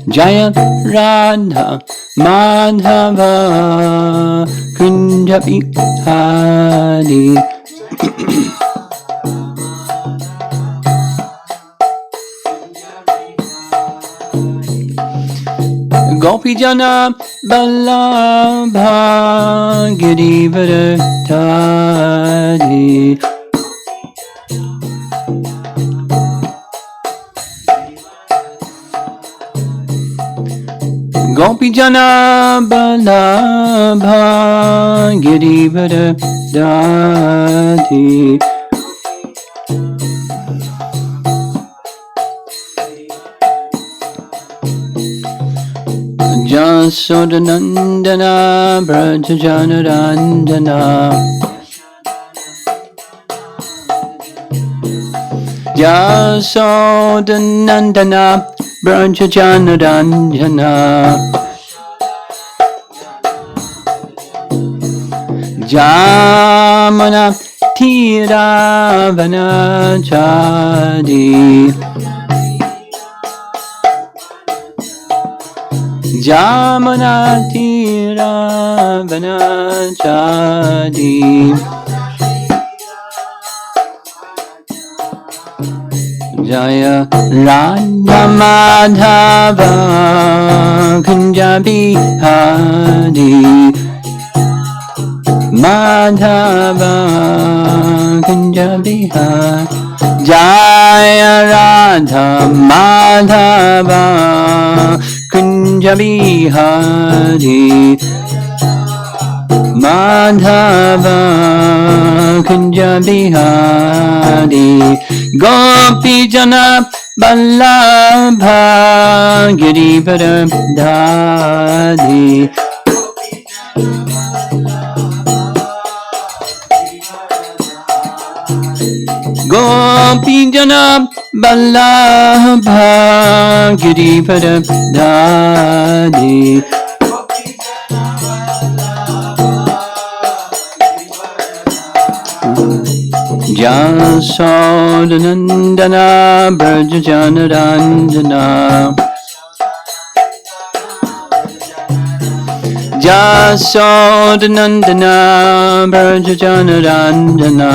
Jaya Radha Madhava Kunja Bihari. Gopi Jana Ballabha Girivardhari. Gopi Jana Ballabha Girivardhari. Jasodanandana Brajajanarandana. Jasodanandana Brajajanarandana. Jamana Tiravanachari. Jamana Tiravanachari. Jaya Radha Madhava Kunja Bihari. Madhava Kunja Bihari. Jaya Radha Madhava Kunja Bihari. Madhava Kunja Bihari. Gopi Jana Ballabha Girivardhari. Gopi Jana Ballabha Girivardhari. Jasodanandana Brajajanarandana. Jasodanandana Brajajanarandana.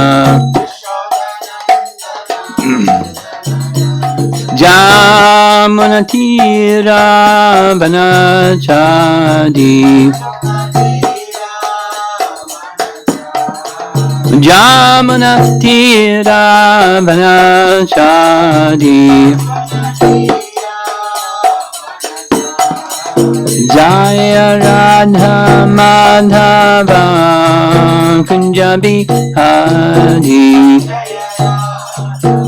Jamana Tiravanachari. Jamana Tiravanachari. Jaya Radha Madhava Kunja Bihari.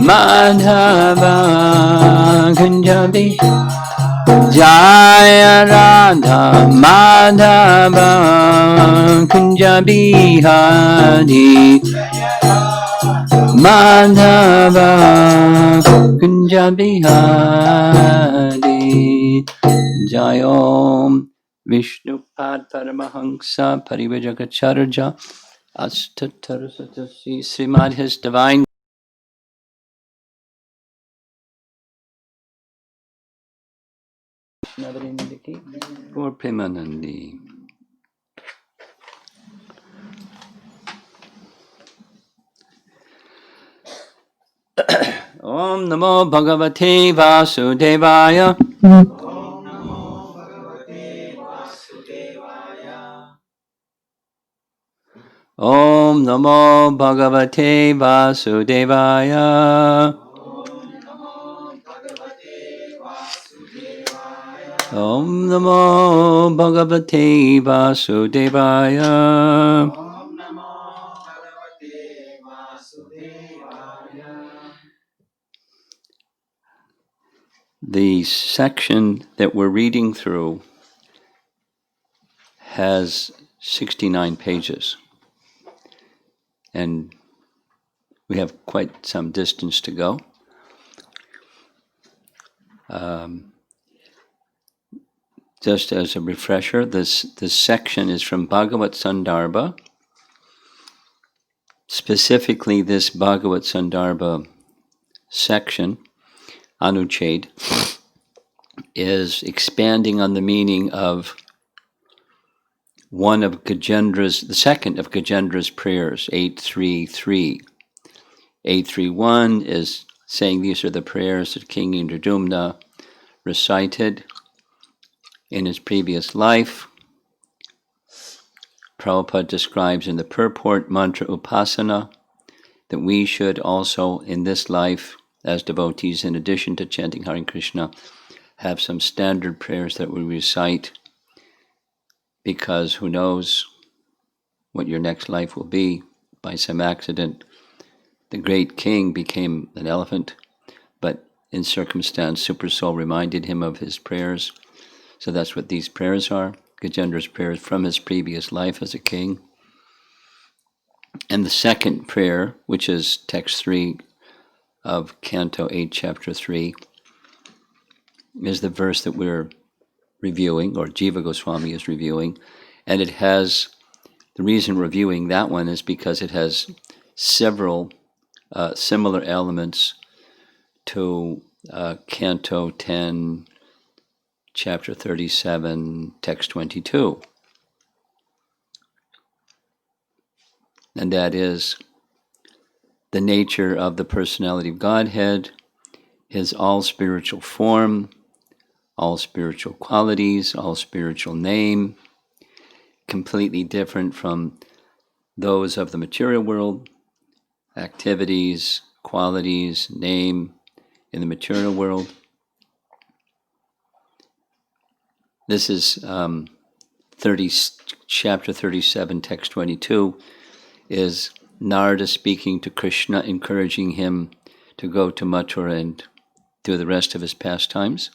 Madhava Kunja Bihari. Jaya Radha Madhava Kunja Bihari. Madhava Kunja Bihari. Jayom Vishnupad Paramahansa Parivajagacharya Astatarasatasi Srimad His Divine Navarindiki for Premanandi. Om Namo Bhagavate Vasudevaya. Om Namo Bhagavate Vasudevaya. Om Namo Bhagavate Vasudevaya. The section that we're reading through has 69 pages, and we have quite some distance to go. Just as a refresher, this section is from Bhagavat Sandarbha. Specifically, this Bhagavat Sandarbha section, Anuchhed, is expanding on the meaning of the second of Gajendra's prayers, 833. 831 is saying these are the prayers that King Indradumna recited in his previous life. Prabhupada describes in the purport mantra upasana that we should also in this life as devotees, in addition to chanting Hare Krishna, have some standard prayers that we recite, because who knows what your next life will be. By some accident, the great king became an elephant, but in circumstance, Super Soul reminded him of his prayers. So that's what these prayers are, Gajendra's prayers from his previous life as a king. And the second prayer, which is text 3 of Canto 8, Chapter 3, is the verse that we're reviewing, or Jiva Goswami is reviewing. And it has, the reason we're reviewing that one is because it has several similar elements to Canto 10, Chapter 37, Text 22. And that is the nature of the personality of Godhead, his all spiritual form, all spiritual qualities, all spiritual name, completely different from those of the material world, activities, qualities, name in the material world. This is chapter 37, text 22, is Narada speaking to Krishna, encouraging him to go to Mathura and do the rest of his pastimes.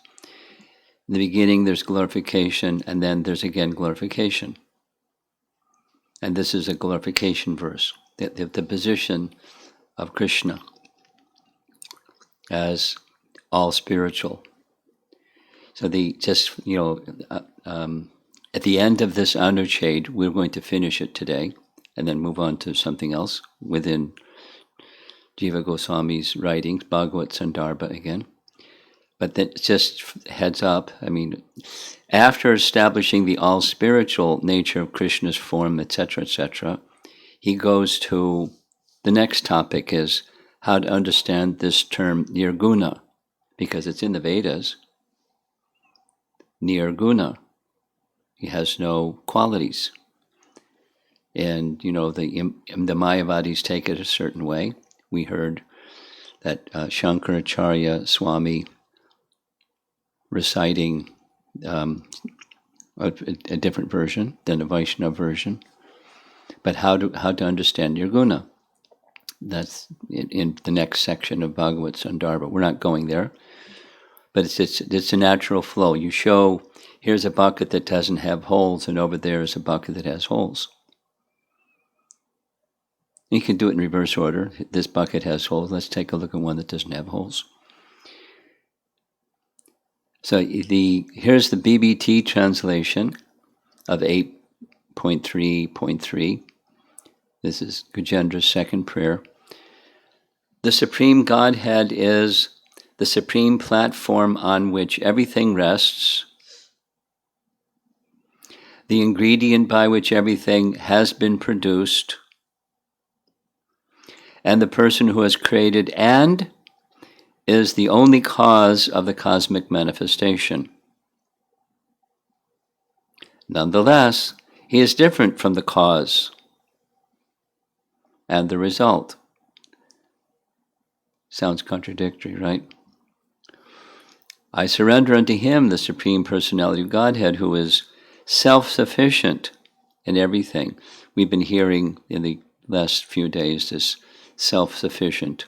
In the beginning, there's glorification, and then there's again glorification. And this is a glorification verse, the position of Krishna as all spiritual. So at the end of this Anuchade, we're going to finish it today and then move on to something else within Jiva Goswami's writings, Bhagavad Sandarbha again. But that just heads up, after establishing the all-spiritual nature of Krishna's form, etc., he goes to the next topic is how to understand this term nirguna, because it's in the Vedas. Nirguna. He has no qualities. And, the Mayavadis take it a certain way. We heard that Shankaracharya Swami reciting a different version than the Vaishnava version. But how to understand Nirguna? That's in the next section of Bhagavad Sandarbha. We're not going there. But it's a natural flow. You show, here's a bucket that doesn't have holes, and over there is a bucket that has holes. You can do it in reverse order. This bucket has holes. Let's take a look at one that doesn't have holes. So here's the BBT translation of 8.3.3. This is Gajendra's second prayer. The Supreme Godhead is the supreme platform on which everything rests, the ingredient by which everything has been produced, and the person who has created and is the only cause of the cosmic manifestation. Nonetheless, he is different from the cause and the result. Sounds contradictory, right? I surrender unto him, the Supreme Personality of Godhead, who is self-sufficient in everything. We've been hearing in the last few days this self-sufficient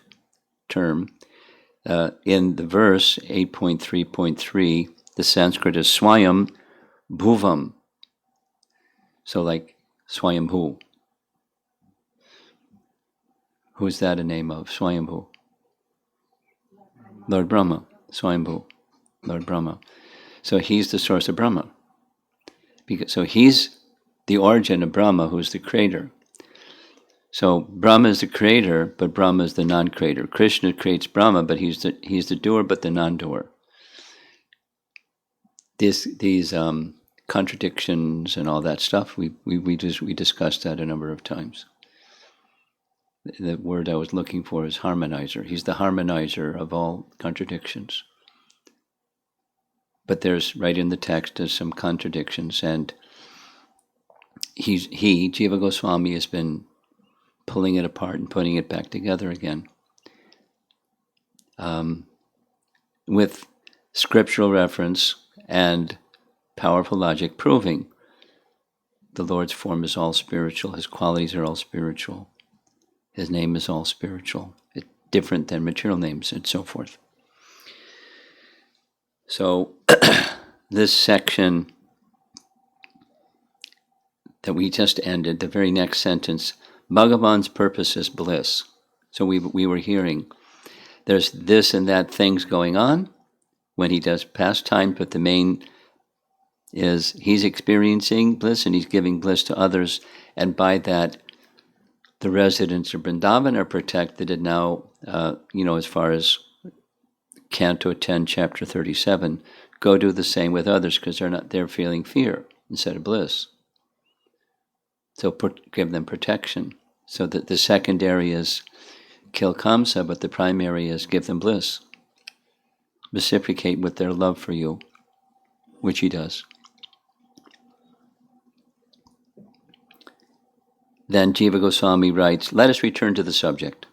term. In the verse 8.3.3, the Sanskrit is Swayam Bhuvam. So like Swayambhu. Who is that a name of? Swayambhu. Lord Brahma. Swayambhu. Lord Brahma. So he's the source of Brahma. So he's the origin of Brahma, who's the creator. So Brahma is the creator, but Brahma is the non-creator. Krishna creates Brahma, but he's the doer, but the non-doer. these contradictions and all that stuff. We discussed that a number of times. The word I was looking for is harmonizer. He's the harmonizer of all contradictions. But there's, right in the text, there's some contradictions, and Jiva Goswami, has been pulling it apart and putting it back together again, with scriptural reference and powerful logic, proving the Lord's form is all spiritual, his qualities are all spiritual, his name is all spiritual, different than material names, and so forth. So this section that we just ended, the very next sentence, Bhagavan's purpose is bliss. So we were hearing there's this and that things going on when he does pastime, but the main is he's experiencing bliss and he's giving bliss to others, and by that the residents of Vrindavan are protected. And now, as far as Canto 10, Chapter 37, go do the same with others, because they're feeling fear instead of bliss. So give them protection. So that the secondary is kill Kamsa, but the primary is give them bliss. Reciprocate with their love for you, which he does. Then Jiva Goswami writes, let us return to the subject.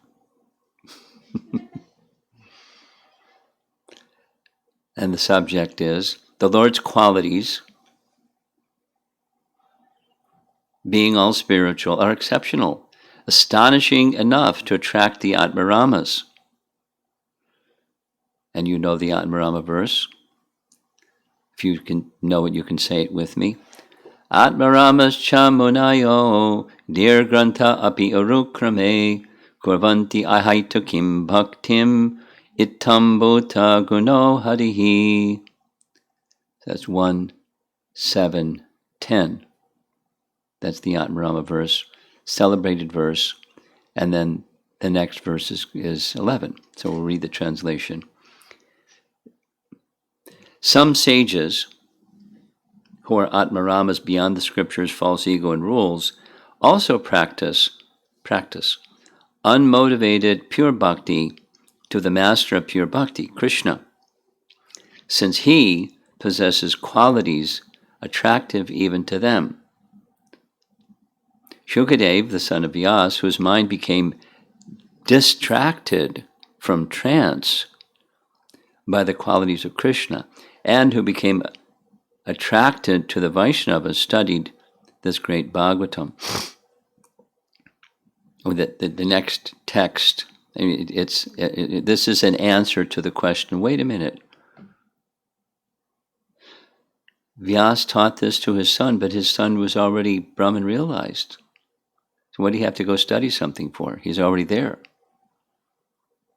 And the subject is the Lord's qualities, being all spiritual, are exceptional, astonishing enough to attract the Atmaramas. And you know the Atmarama verse. If you can know it, you can say it with me. Atmaramas chamunayo dir grantha api arukrame kurvanti ahaitukim bhaktim ittam bhuta guno harihi. That's 1, 7, 10. That's the Atmarama verse, celebrated verse, and then the next verse is 11. So we'll read the translation. Some sages, who are Atmaramas beyond the scriptures, false ego, and rules, also practice unmotivated pure bhakti to the master of pure bhakti, Krishna, since he possesses qualities attractive even to them. Shukadev, the son of Vyas, whose mind became distracted from trance by the qualities of Krishna, and who became attracted to the Vaishnavas, studied this great Bhagavatam. The next text, this is an answer to the question, wait a minute. Vyas taught this to his son, but his son was already Brahman realized. So what do you have to go study something for? He's already there.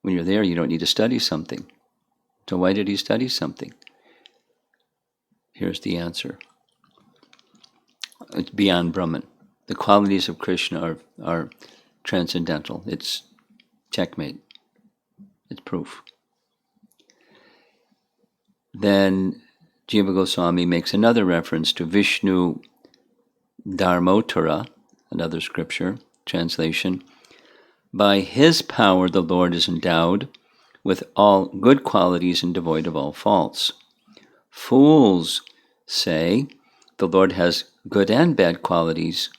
When you're there, you don't need to study something. So why did he study something? Here's the answer. It's beyond Brahman. The qualities of Krishna are transcendental. It's checkmate. It's proof. Then Jiva Goswami makes another reference to Vishnu Dharmottara, another scripture translation. By his power the Lord is endowed with all good qualities and devoid of all faults. Fools say the Lord has good and bad qualities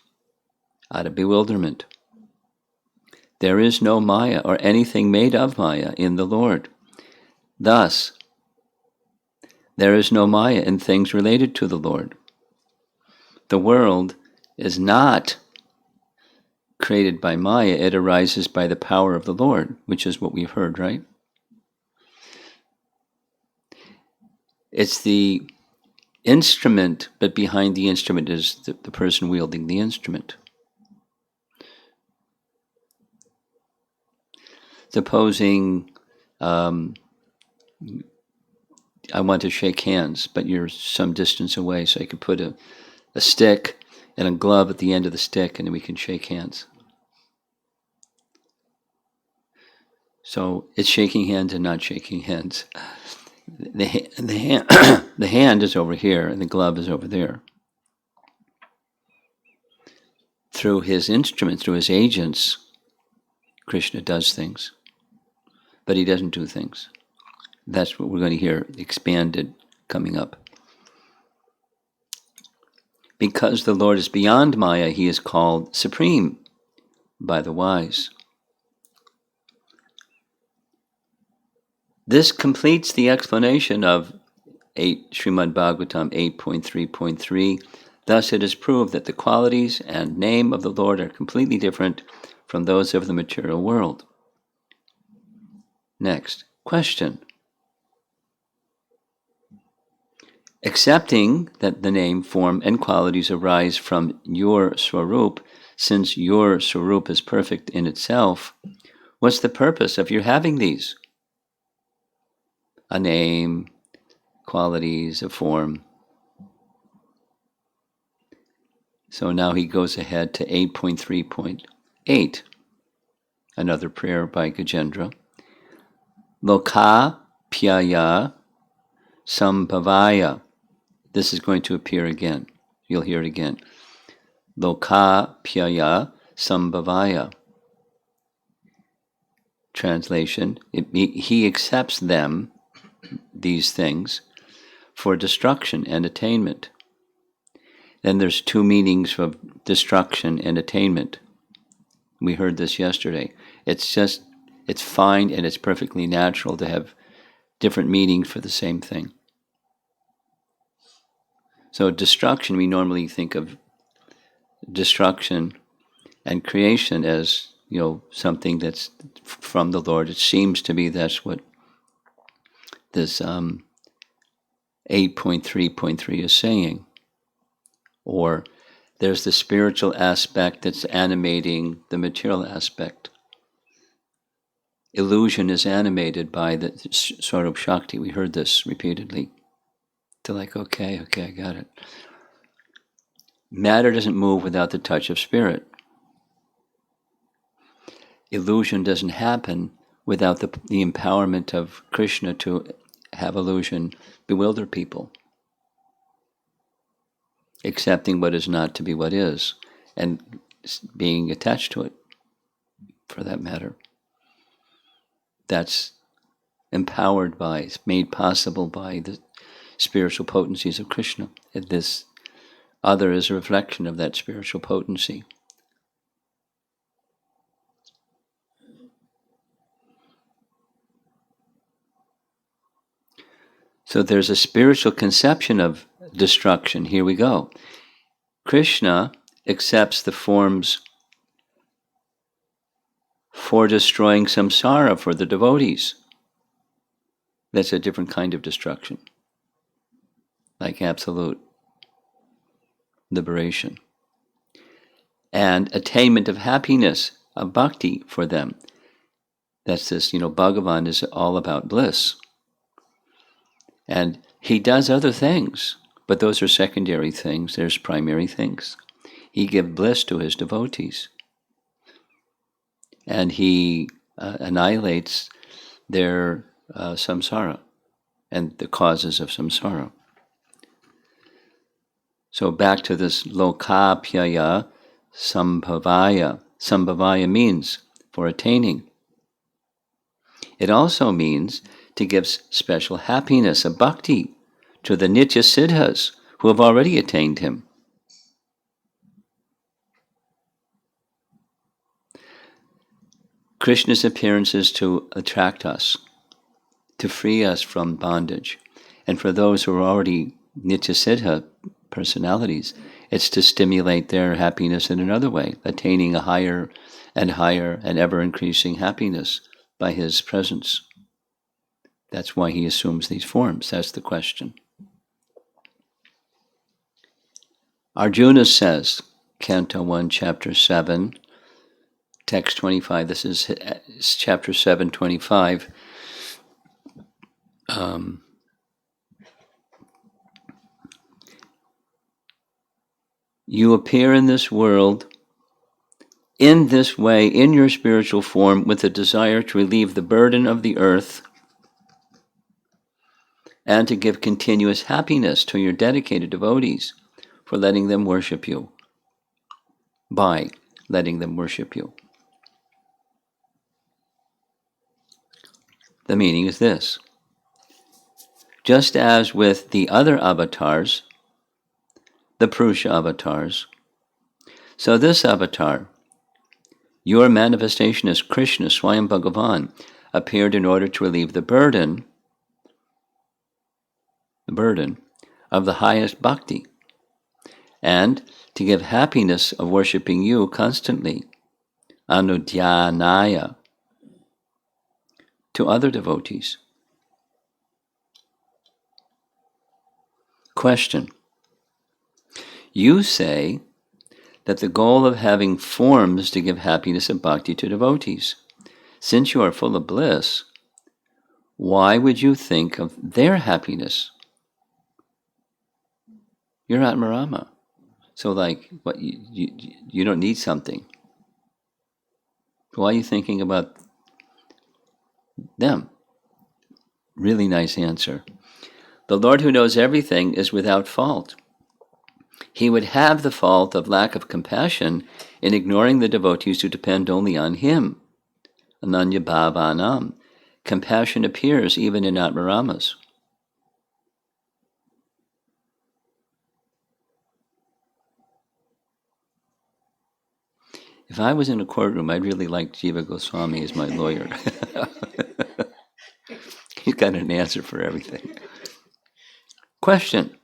out of bewilderment. There is no Maya or anything made of Maya in the Lord. Thus, there is no Maya in things related to the Lord. The world is not created by Maya, it arises by the power of the Lord, which is what we've heard, right? It's the instrument, but behind the instrument is the person wielding the instrument. Supposing I want to shake hands, but you're some distance away, so I could put a stick and a glove at the end of the stick, and then we can shake hands. So it's shaking hands and not shaking hands. the hand is over here and the glove is over there. Through his instruments, through his agents, Krishna does things, but he doesn't do things. That's what we're going to hear expanded coming up. Because the Lord is beyond Maya, he is called supreme by the wise. This completes the explanation of Srimad Bhagavatam 8.3.3. Thus it is proved that the qualities and name of the Lord are completely different from those of the material world. Next, question. Accepting that the name, form, and qualities arise from your Swarup, since your Swarup is perfect in itself, what's the purpose of your having these? A name, qualities, a form. So now he goes ahead to 8.3.8, another prayer by Gajendra. Loka pyaya sambhavaya. This is going to appear again. You'll hear it again. Loka pyaya sambhavaya. Translation, he accepts them, these things, for destruction and attainment. Then there's two meanings of destruction and attainment. We heard this yesterday. It's fine and it's perfectly natural to have different meanings for the same thing. So destruction, we normally think of destruction and creation as, something that's from the Lord. It seems to be that's what this 8.3.3 is saying. Or there's the spiritual aspect that's animating the material aspect. Illusion is animated by the sort of Shakti. We heard this repeatedly. They're like, okay, I got it. Matter doesn't move without the touch of spirit. Illusion doesn't happen without the empowerment of Krishna to have illusion bewilder people. Accepting what is not to be what is, and being attached to it, for that matter. That's empowered by, it's made possible by the spiritual potencies of Krishna. And this other is a reflection of that spiritual potency. So there's a spiritual conception of destruction. Here we go. Krishna accepts the forms for destroying samsara for the devotees. That's a different kind of destruction, like absolute liberation. And attainment of happiness, of bhakti for them. That's this, Bhagavan is all about bliss. And he does other things, but those are secondary things. There's primary things. He gives bliss to his devotees. And he annihilates their samsara and the causes of samsara. So back to this lokapyaya sambhavaya. Sambhavaya means for attaining. It also means to give special happiness, a bhakti, to the nitya siddhas who have already attained him. Krishna's appearance is to attract us, to free us from bondage. And for those who are already nitya siddha personalities, it's to stimulate their happiness in another way, attaining a higher and ever-increasing happiness by his presence. That's why he assumes these forms. That's the question. Arjuna says, Canto 1, Chapter 7, Text 25. This is Chapter 7, 25. You appear in this world in this way, in your spiritual form, with a desire to relieve the burden of the earth and to give continuous happiness to your dedicated devotees for letting them worship you, by letting them worship you. The meaning is this. Just as with the other avatars, the Purusha avatars, so this avatar, your manifestation as Krishna, Swayam Bhagavan, appeared in order to relieve the burden of the highest bhakti, and to give happiness of worshipping you constantly, anudhyanaya, to other devotees. Question. You say that the goal of having forms is to give happiness and bhakti to devotees. Since you are full of bliss, why would you think of their happiness? You're Atmarama. So what you don't need something. Why are you thinking about them? Really nice answer. The Lord who knows everything is without fault. He would have the fault of lack of compassion in ignoring the devotees who depend only on him. Ananya bhavanam. Compassion appears even in Atmaramas. If I was in a courtroom, I'd really like Jiva Goswami as my lawyer. He's got an answer for everything. Question.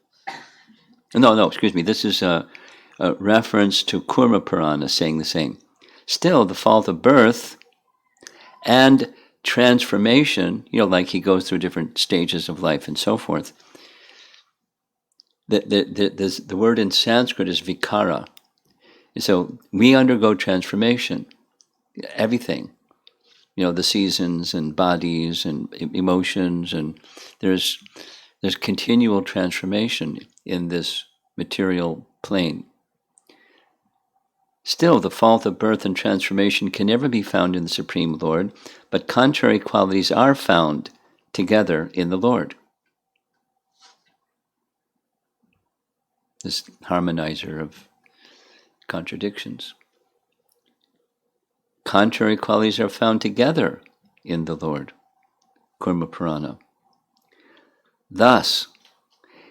No, excuse me. This is a reference to Kurma Purana saying the same. Still, the fault of birth and transformation, like he goes through different stages of life and so forth. The word in Sanskrit is vikara. So we undergo transformation, everything, the seasons and bodies and emotions, and there's continual transformation in this material plane. Still, the fault of birth and transformation can never be found in the Supreme Lord, but contrary qualities are found together in the Lord. This harmonizer of contradictions. Contrary qualities are found together in the Lord. Kurma Purana. Thus,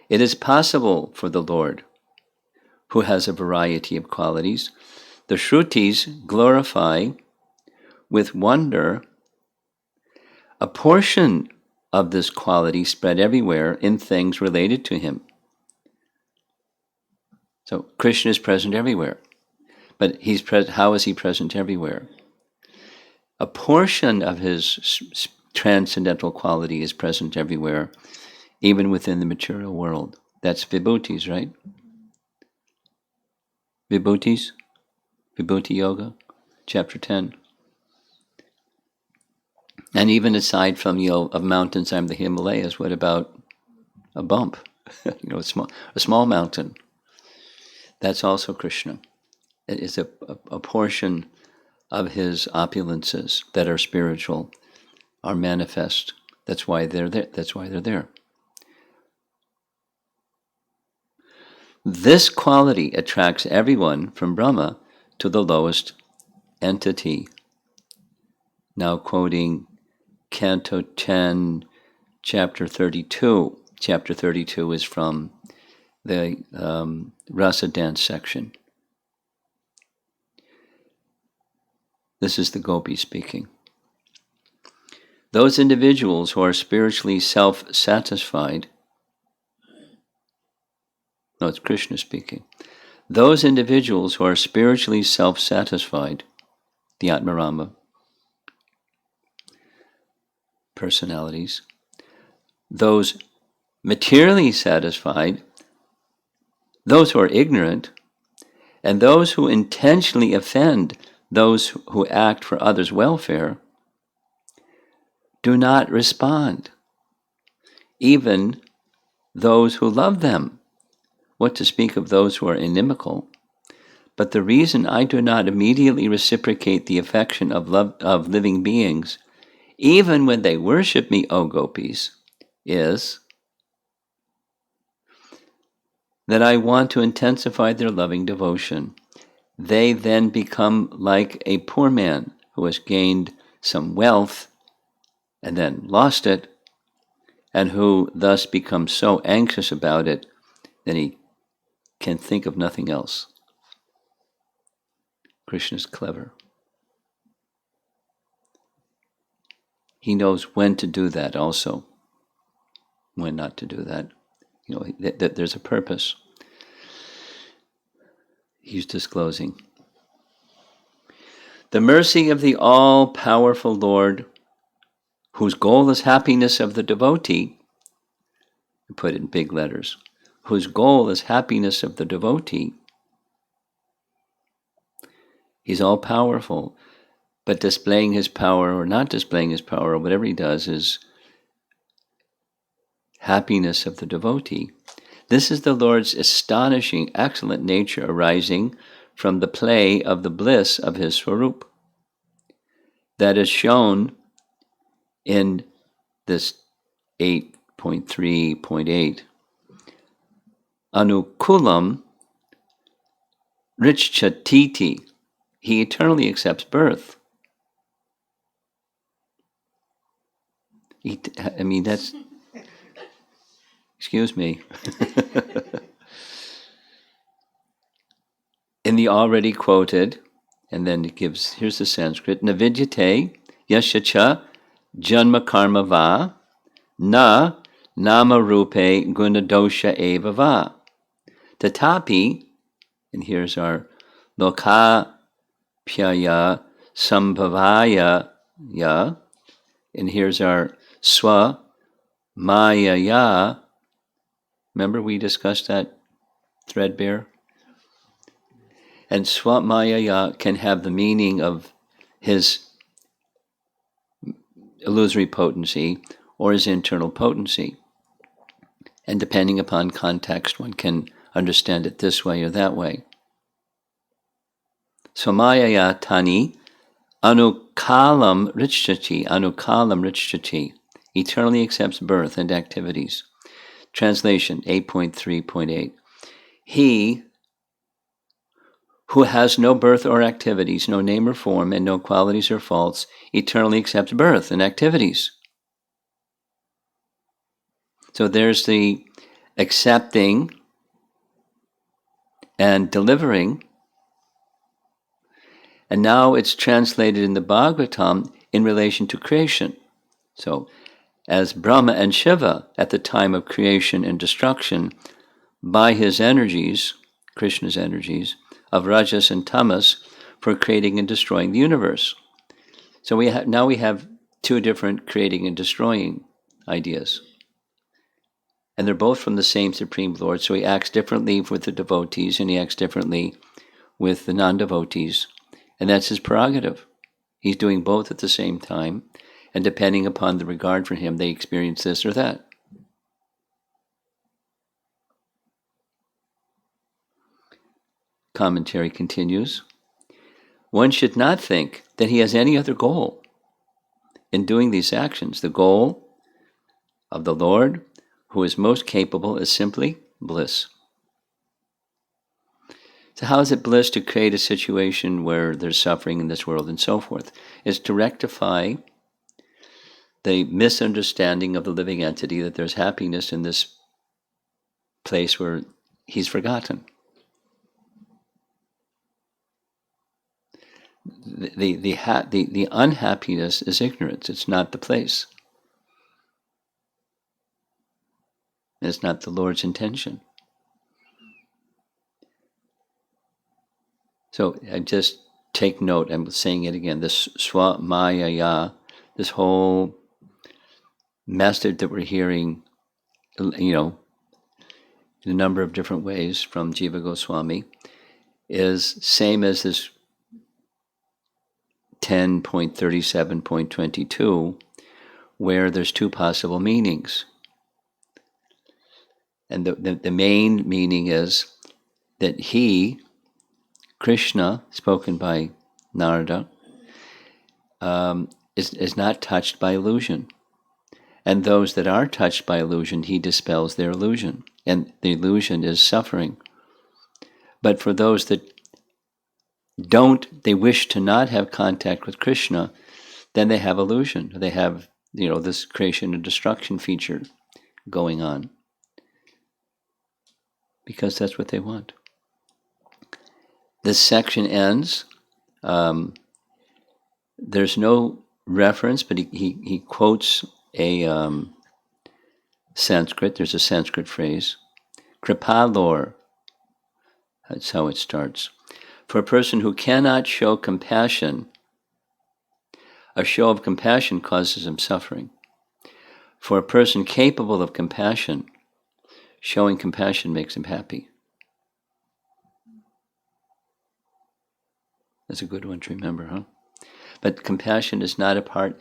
it is possible for the Lord, who has a variety of qualities, the Shrutis glorify with wonder a portion of this quality spread everywhere in things related to him. So Krishna is present everywhere. But how is he present everywhere? A portion of his transcendental quality is present everywhere, even within the material world. That's vibhutis, right? Vibhutis? Vibhuti Yoga, chapter 10. And even aside from, of mountains, I'm the Himalayas, what about a bump? A small mountain. That's also Krishna. It is a portion of his opulences that are spiritual, are manifest. That's why they're there. This quality attracts everyone from Brahma to the lowest entity. Now quoting Canto 10, Chapter 32. Chapter 32 is from the Rasa Dance section. This is the Gopi speaking. Those individuals who are spiritually self-satisfied, no, it's Krishna speaking. Those individuals who are spiritually self-satisfied, the Atmarama personalities, those materially satisfied, those who are ignorant, and those who intentionally offend those who act for others' welfare, do not respond. Even those who love them, what to speak of those who are inimical. But the reason I do not immediately reciprocate the affection of living beings, even when they worship me, O gopis, is that I want to intensify their loving devotion. They then become like a poor man who has gained some wealth and then lost it, and who thus becomes so anxious about it that he can think of nothing else. Krishna is clever. He knows when to do that also, when not to do that. That there's a purpose. He's disclosing. The mercy of the all-powerful Lord, whose goal is happiness of the devotee, put it in big letters, whose goal is happiness of the devotee. He's all-powerful, but displaying his power or not displaying his power, or whatever he does, is happiness of the devotee. This is the Lord's astonishing, excellent nature arising from the play of the bliss of his Swarup. That is shown in this 8.3.8. Anukulam richchatiti. He eternally accepts birth. That's... Excuse me. In the already quoted, and then it gives, here's the Sanskrit, Navidyate yashacha janma karma va na nama rupe gunadosha eva va. Tatapi, and here's our loka pyaya sambhavaya ya, and here's our swa maya ya. Remember we discussed that threadbare? And Swamaya can have the meaning of his illusory potency or his internal potency. And depending upon context, one can understand it this way or that way. Swamaya tani anukalam richchati, eternally accepts birth and activities. Translation 8.3.8. He who has no birth or activities, no name or form, and no qualities or faults, eternally accepts birth and activities. So there's the accepting and delivering. And now it's translated in the Bhagavatam in relation to creation. So as Brahma and Shiva at the time of creation and destruction, by his energies, Krishna's energies, of Rajas and Tamas, for creating and destroying the universe. So we have two different creating and destroying ideas. And they're both from the same Supreme Lord, so he acts differently with the devotees and he acts differently with the non-devotees. And that's his prerogative. He's doing both at the same time, and depending upon the regard for him, they experience this or that. Commentary continues. One should not think that he has any other goal in doing these actions. The goal of the Lord, who is most capable, is simply bliss. So how is it bliss to create a situation where there's suffering in this world and so forth? It's to rectify the misunderstanding of the living entity that there's happiness in this place where he's forgotten. The unhappiness is ignorance. It's not the place. It's not the Lord's intention. So I just take note, I'm saying it again, this Swamayaya, this whole message that we're hearing, in a number of different ways from Jiva Goswami, is same as this 10.37.22, where there's two possible meanings. And the main meaning is that he, Krishna, spoken by Narada, is not touched by illusion. And those that are touched by illusion, he dispels their illusion. and the illusion is suffering. But for those that they wish to not have contact with Krishna, then they have illusion. They have, this creation and destruction feature going on, because that's what they want. This section ends. There's no reference, but he quotes a Sanskrit. There's a Sanskrit phrase, Kripalor. That's how it starts. For a person who cannot show compassion, a show of compassion causes him suffering. For a person capable of compassion, showing compassion makes him happy. That's a good one to remember, huh? But compassion is not apart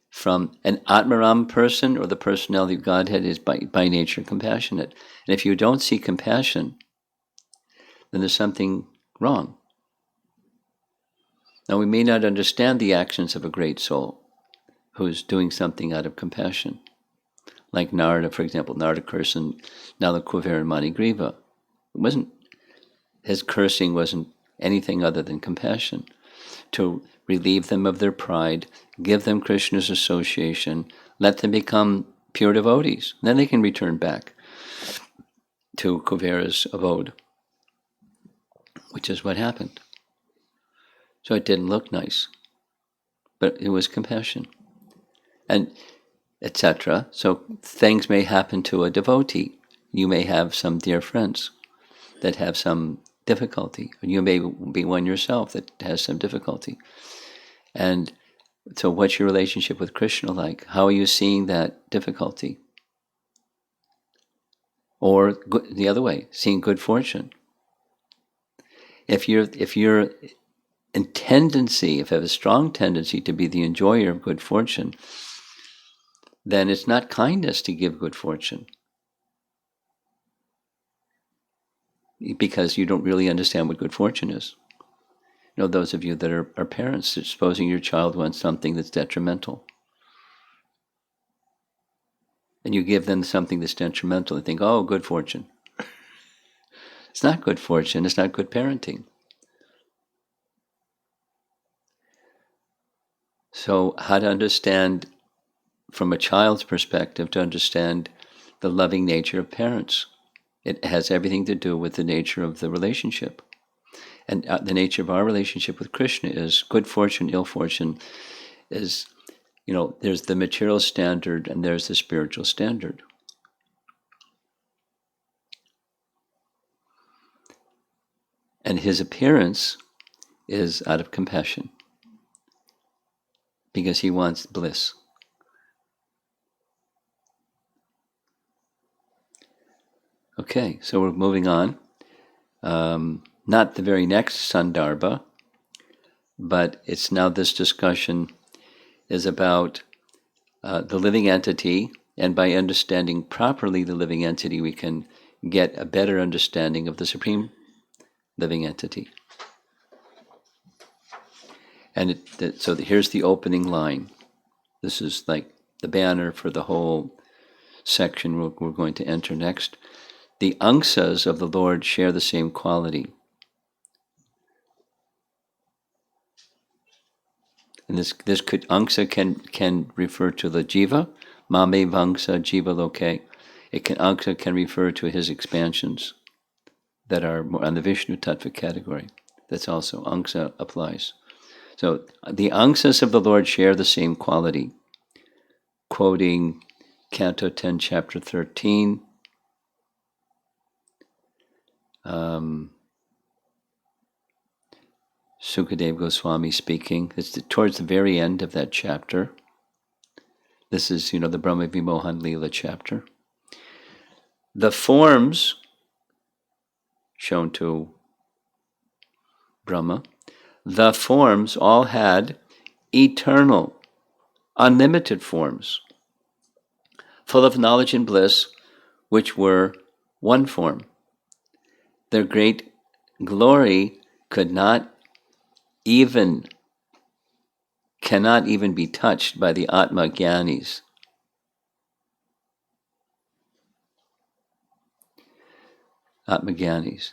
from an Atmaram person, or the personality of Godhead is by nature compassionate. And if you don't see compassion, then there's something wrong. Now, we may not understand the actions of a great soul who's doing something out of compassion. Like Narada, for example, Narada Krsna, Nalakuvera and Manigriva. His cursing wasn't anything other than compassion, to relieve them of their pride, give them Krishna's association, let them become pure devotees. Then they can return back to Kuvera's abode, which is what happened. So it didn't look nice, but it was compassion, and etc. So things may happen to a devotee. You may have some dear friends that have some difficulty, and you may be one yourself that has some difficulty. And so what's your relationship with Krishna like? How are you seeing that difficulty? Or the other way, seeing good fortune. If you're if you have a strong tendency to be the enjoyer of good fortune, then it's not kindness to give good fortune, because you don't really understand what good fortune is. Those of you that are parents, supposing your child wants something that's detrimental, and you give them something that's detrimental, and think, oh, good fortune. It's not good fortune, it's not good parenting. So how to understand, from a child's perspective, to understand the loving nature of parents. It has everything to do with the nature of the relationship. And the nature of our relationship with Krishna is good fortune, ill fortune, is, there's the material standard and there's the spiritual standard. And his appearance is out of compassion, because he wants bliss. Okay, so we're moving on. Not the very next Sandarbha, but it's now, this discussion is about the living entity, and by understanding properly the living entity, we can get a better understanding of the Supreme Living Entity. And here's the opening line. This is like the banner for the whole section we're going to enter next. The angsas of the Lord share the same quality. And this angsa can refer to the jiva, mame vangsa jiva loke. Angsa can refer to his expansions that are more on the Vishnu Tattva category. That's also, angsa applies. So the angsas of the Lord share the same quality. Quoting Canto 10, Chapter 13. Sukadeva Goswami speaking. It's towards the very end of that chapter. This is, the Brahma Vimohan Leela chapter. The forms shown to Brahma, the forms all had eternal, unlimited forms, full of knowledge and bliss, which were one form. Their great glory cannot even be touched by the Atma Gyanis. Atmagyanis,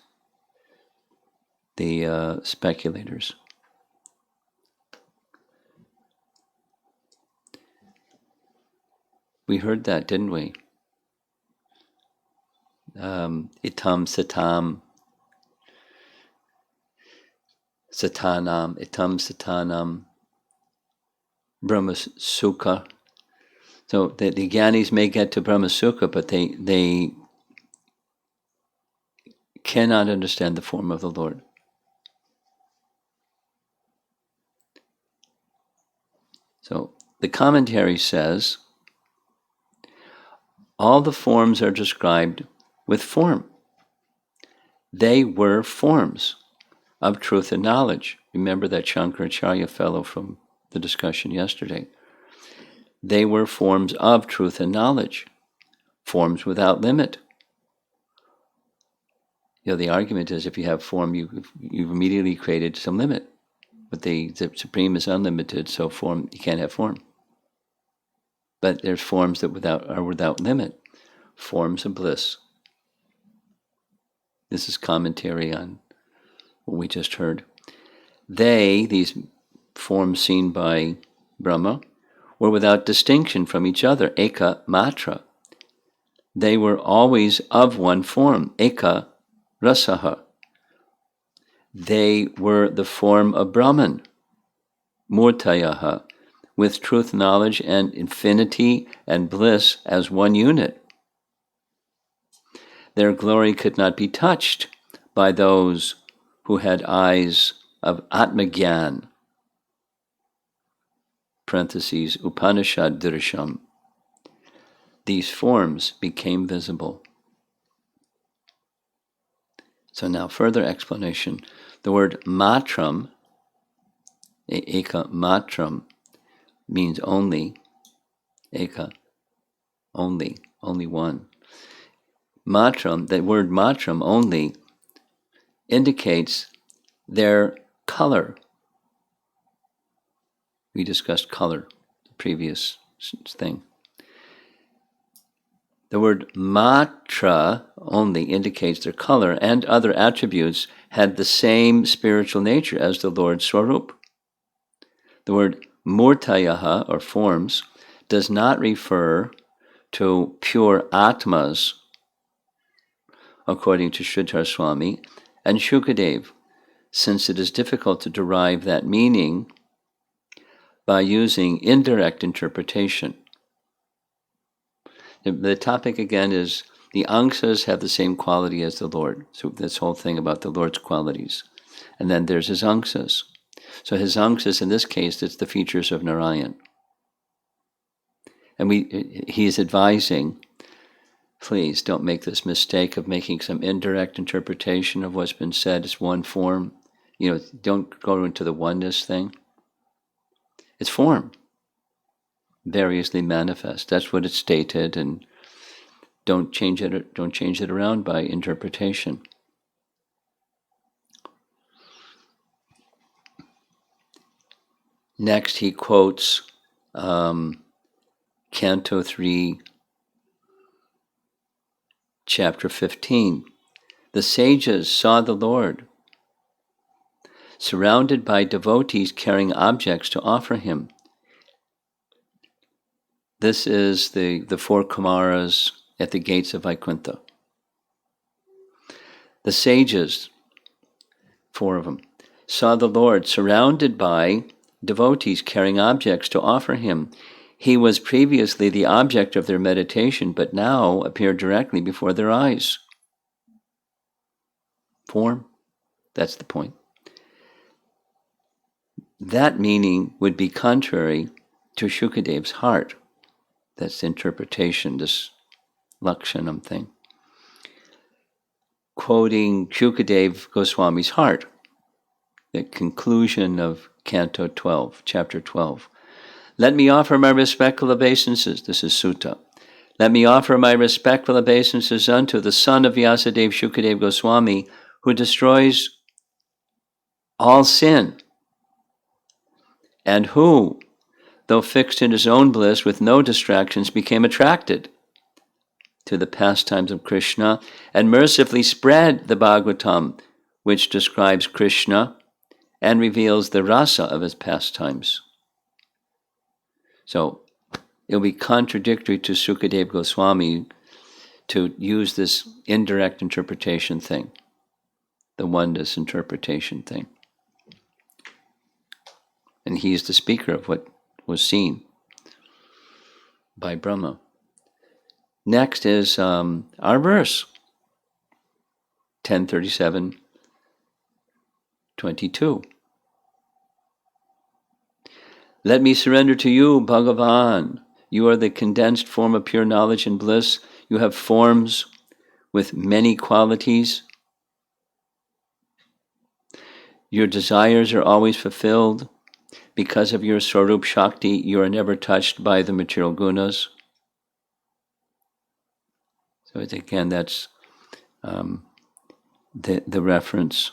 the speculators. We heard that, didn't we? Itam satam satanam, itam satanam, Brahma Sukha. So the Gyanis may get to Brahma Sukha, but they cannot understand the form of the Lord. So the commentary says, all the forms are described with form. They were forms of truth and knowledge. Remember that Shankaracharya fellow from the discussion yesterday. They were forms of truth and knowledge, forms without limit. The argument is if you have form, you've immediately created some limit. But the Supreme is unlimited, so form, you can't have form. But there's forms that are without limit, forms of bliss. This is commentary on what we just heard. These forms seen by Brahma, were without distinction from each other, eka matra. They were always of one form, eka rasaha. They were the form of Brahman, murtayaha, with truth, knowledge, and infinity and bliss as one unit. Their glory could not be touched by those who had eyes of Atmagyan, parentheses, Upanishad Dirsham. These forms became visible. So now further explanation. The word matram, eka matram, means only, eka, only one. Matram, the word matram, only, indicates their color. We discussed color, the previous thing. The word matra only indicates their color and other attributes had the same spiritual nature as the Lord's Swarup. The word murtayaha, or forms, does not refer to pure atmas, according to Sridhar Swami and Shukadev, since it is difficult to derive that meaning by using indirect interpretation. The topic again is the angsas have the same quality as the Lord. So this whole thing about the Lord's qualities. And then there's his angsas. So his angsas, in this case, it's the features of Narayan. And he is advising, please don't make this mistake of making some indirect interpretation of what's been said as one form. Don't go into the oneness thing. It's form. Variously manifest. That's what it's stated, and don't change it around by interpretation. Next, he quotes Canto 3, Chapter 15. The sages saw the Lord, surrounded by devotees carrying objects to offer him. This is the four Kumaras at the gates of Vaikuntha. The sages, four of them, saw the Lord surrounded by devotees carrying objects to offer him. He was previously the object of their meditation, but now appeared directly before their eyes. Form, that's the point. That meaning would be contrary to Shukadev's heart. That's the interpretation, this Lakshanam thing. Quoting Shukadev Goswami's heart, the conclusion of Canto 12, Chapter 12. Let me offer my respectful obeisances, this is Sutta. Let me offer my respectful obeisances unto the son of Vyasadeva Shukadev Goswami, who destroys all sin, and who, though fixed in his own bliss with no distractions, became attracted to the pastimes of Krishna and mercifully spread the Bhagavatam, which describes Krishna and reveals the rasa of his pastimes. So it will be contradictory to Sukadeva Goswami to use this indirect interpretation thing, the oneness interpretation thing. And he is the speaker of what was seen by Brahma. Next is our verse, 10:37-22. Let me surrender to you, Bhagavan. You are the condensed form of pure knowledge and bliss. You have forms with many qualities. Your desires are always fulfilled. Because of your Swarup Shakti, you are never touched by the material gunas. So again, that's the reference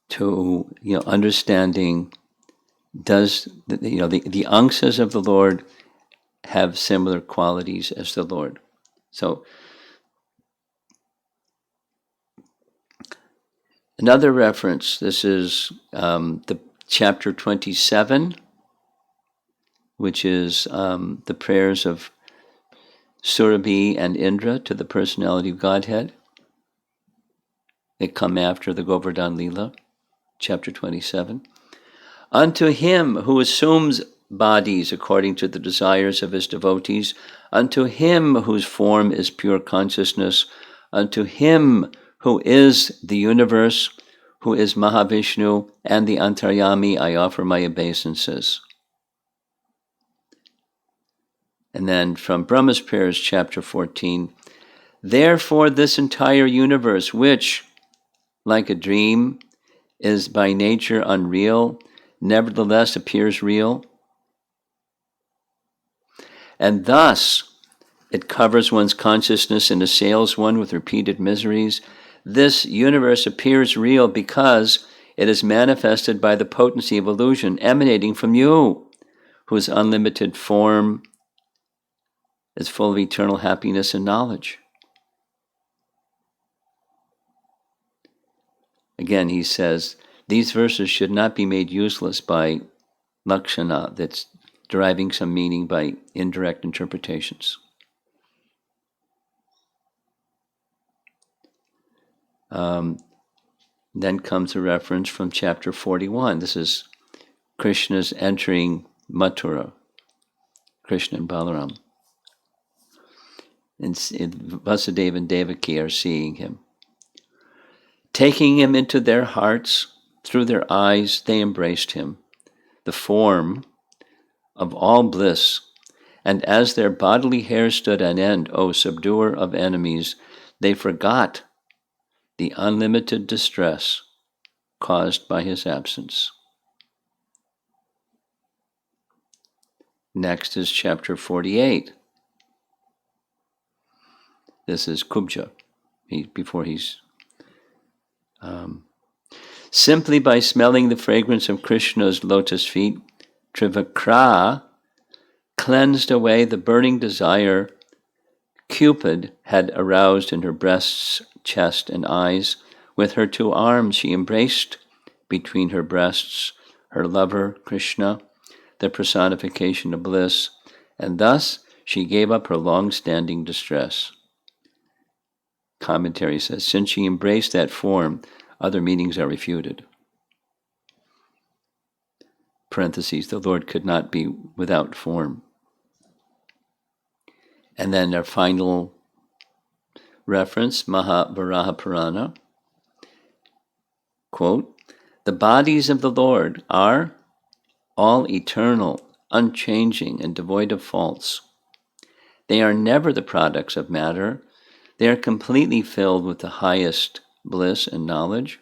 to understanding. Does the angsas of the Lord have similar qualities as the Lord? So another reference. This is the chapter 27, which is the prayers of Surabhi and Indra to the personality of Godhead. They come after the Govardhan Lila, chapter 27. Unto him who assumes bodies according to the desires of his devotees, unto him whose form is pure consciousness, unto him who is the universe, who is Mahavishnu and the Antaryami, I offer my obeisances. And then from Brahma's prayers, chapter 14, therefore this entire universe, which, like a dream, is by nature unreal, nevertheless appears real, and thus it covers one's consciousness and assails one with repeated miseries. This universe appears real because it is manifested by the potency of illusion emanating from you, whose unlimited form is full of eternal happiness and knowledge. Again, he says, these verses should not be made useless by lakshana, that's deriving some meaning by indirect interpretations. Then comes a reference from chapter 41. This is Krishna's entering Mathura, Krishna and Balaram. And Vasudeva and Devaki are seeing him. Taking him into their hearts, through their eyes, they embraced him, the form of all bliss. And as their bodily hair stood on end, O subduer of enemies, they forgot the unlimited distress caused by his absence. Next is chapter 48. This is Kubja, before he's... simply by smelling the fragrance of Krishna's lotus feet, Trivakra cleansed away the burning desire Cupid had aroused in her breasts, chest, and eyes. With her two arms she embraced between her breasts her lover, Krishna, the personification of bliss, and thus she gave up her long-standing distress. Commentary says, since she embraced that form, other meanings are refuted. Parentheses, the Lord could not be without form. And then our final reference, Mahavaraha Purana, quote, the bodies of the Lord are all eternal, unchanging, and devoid of faults. They are never the products of matter. They are completely filled with the highest bliss and knowledge.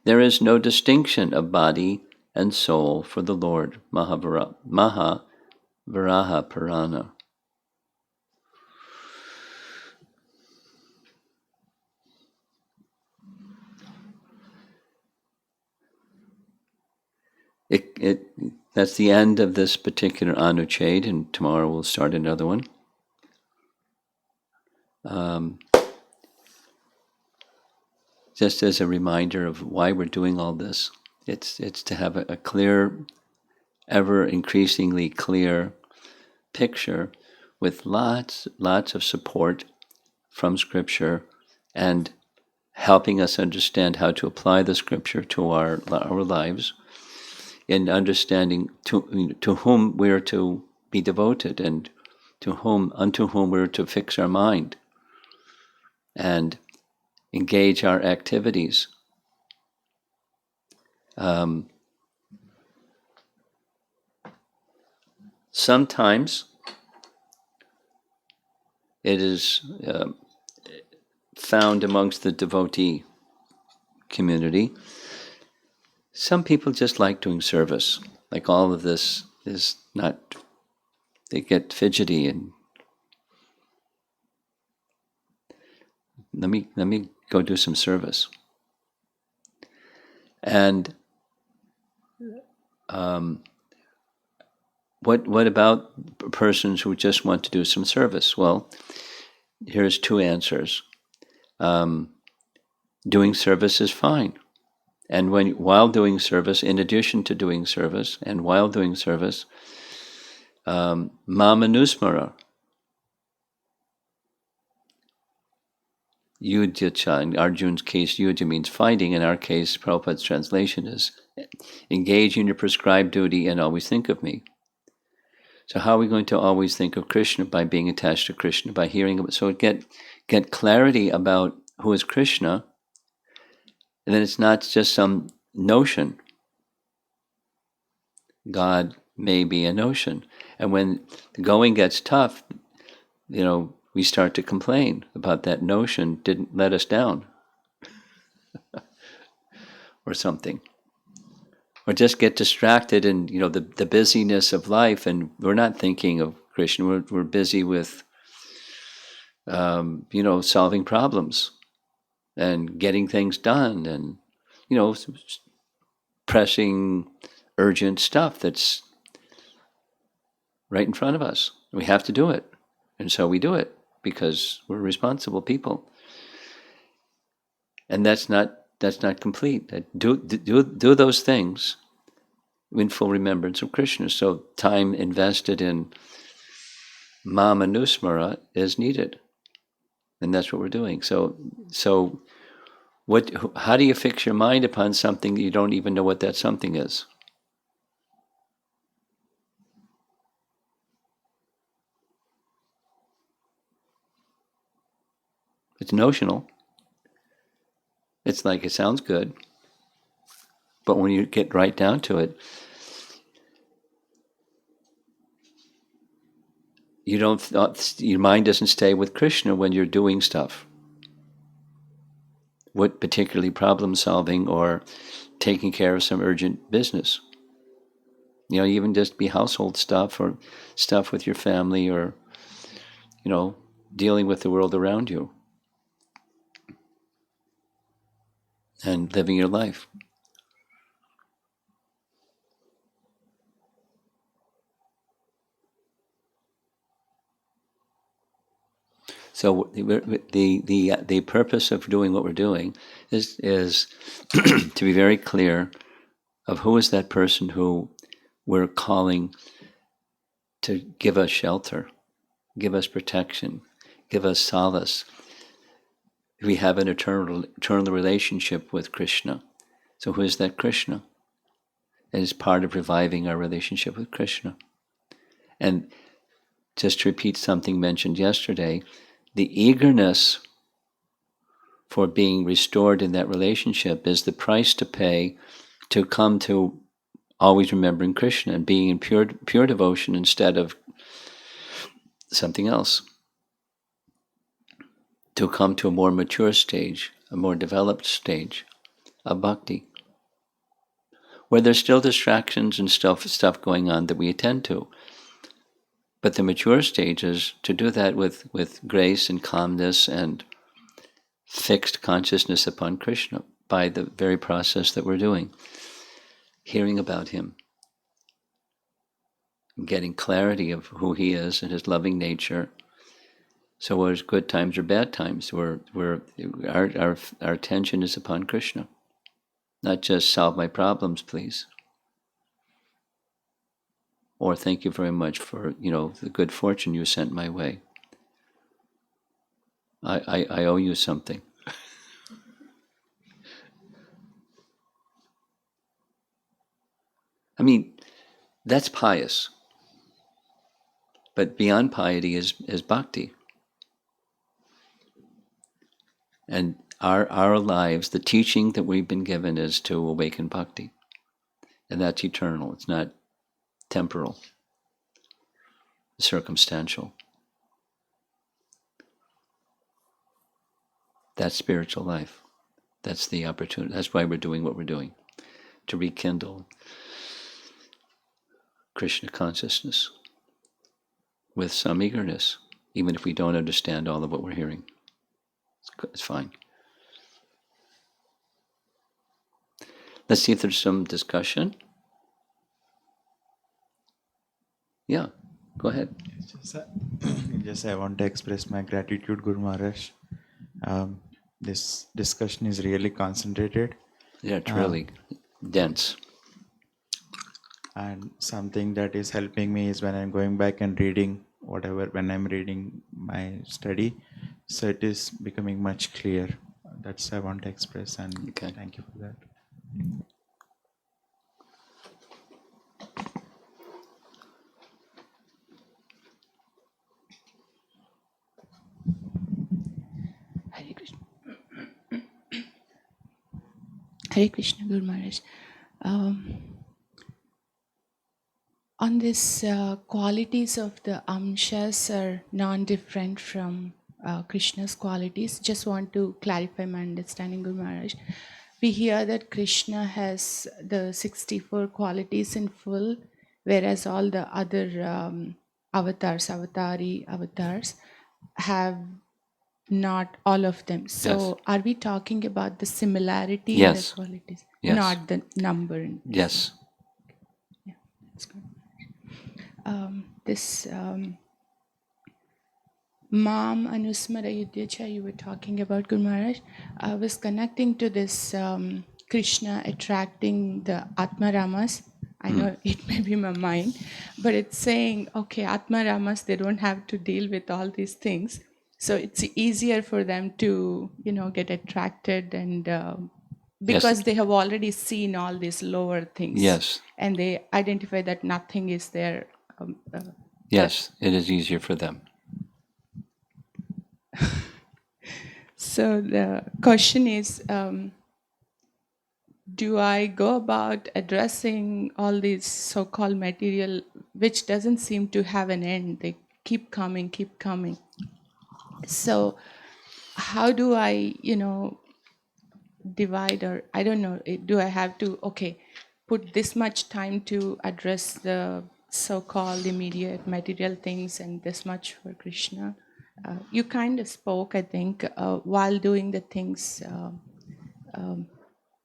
There is no distinction of body and soul for the Lord. Mahavaraha Purana. that's the end of this particular Anucheda, and tomorrow we'll start another one. Just as a reminder of why we're doing all this, it's to have a clear, ever increasingly clear picture with lots of support from Scripture and helping us understand how to apply the Scripture to our lives, in understanding to whom we're to be devoted and unto whom we're to fix our mind and engage our activities. Sometimes it is found amongst the devotee community. Some people just like doing service. Like all of this is not, they get fidgety and let me go do some service. And what about persons who just want to do some service? Well, here's two answers. Doing service is fine. And while doing service, in addition to doing service, and while doing service, Mamanusmara, Yudhya, in Arjun's case, Yudhya means fighting. In our case, Prabhupada's translation is engage in your prescribed duty and always think of me. So how are we going to always think of Krishna? By being attached to Krishna, by hearing about. So get clarity about who is Krishna, and then it's not just some notion. God may be a notion. And when the going gets tough, we start to complain about that notion didn't let us down or something. Or just get distracted in, the busyness of life, and we're not thinking of Krishna. We're busy with, solving problems and getting things done and, pressing, urgent stuff that's right in front of us. We have to do it. And so we do it because we're responsible people. And that's not complete. Do those things in full remembrance of Krishna. So time invested in Mamanusmara is needed. And that's what we're doing. So how do you fix your mind upon something that you don't even know what that something is? It's notional. It's like it sounds good. But when you get right down to it, your mind doesn't stay with Krishna when you're doing stuff. What particularly problem solving or taking care of some urgent business. Even just be household stuff or stuff with your family or, dealing with the world around you and living your life. So the purpose of doing what we're doing is to be very clear of who is that person who we're calling to give us shelter, give us protection, give us solace. We have an eternal relationship with Krishna. So who is that Krishna? It is part of reviving our relationship with Krishna. And just to repeat something mentioned yesterday, the eagerness for being restored in that relationship is the price to pay to come to always remembering Krishna and being in pure devotion instead of something else. To come to a more mature stage, a more developed stage of bhakti, where there's still distractions and stuff going on that we attend to. But the mature stage is to do that with grace and calmness and fixed consciousness upon Krishna by the very process that we're doing, hearing about him. getting clarity of who he is and his loving nature. So whether it's good times or bad times, our attention is upon Krishna. Not just solve my problems, please. Or thank you very much for, the good fortune you sent my way. I owe you something. I mean, that's pious. But beyond piety is bhakti. And our lives, the teaching that we've been given is to awaken bhakti. And that's eternal. It's not temporal, circumstantial. That's spiritual life. That's the opportunity. That's why we're doing what we're doing, to rekindle Krishna consciousness with some eagerness, even if we don't understand all of what we're hearing. It's fine. Let's see if there's some discussion. Yeah, go ahead. Just I want to express my gratitude, Guru Maharaj. This discussion is really concentrated. Yeah, it's really dense. And something that is helping me is when I'm going back and reading whatever, when I'm reading my study, so it is becoming much clear. That's I want to express, and thank you for that. Hare Krishna. Hare Krishna, Guru Maharaj. On this qualities of the amshas are non-different from Krishna's qualities. Just want to clarify my understanding, Guru Maharaj. We hear that Krishna has the 64 qualities in full, whereas all the other avatars have not all of them. So are we talking about the similarity in the qualities, not the number? Yes. Yeah, that's good. This Mam Anusmara Yudhyacha you were talking about, Guru Maharaj, I was connecting to this Krishna attracting the Atma Ramas. I know it may be my mind, but it's saying, okay, Atma Ramas, they don't have to deal with all these things. So it's easier for them to, get attracted and because they have already seen all these lower things. Yes. And they identify that nothing is there. Yes, it is easier for them. So the question is, do I go about addressing all these so-called material, which doesn't seem to have an end? They keep coming. So how do I, divide, or I don't know, do I have to, put this much time to address the so-called immediate material things and this much for Krishna? You kind of spoke, I think, while doing the things,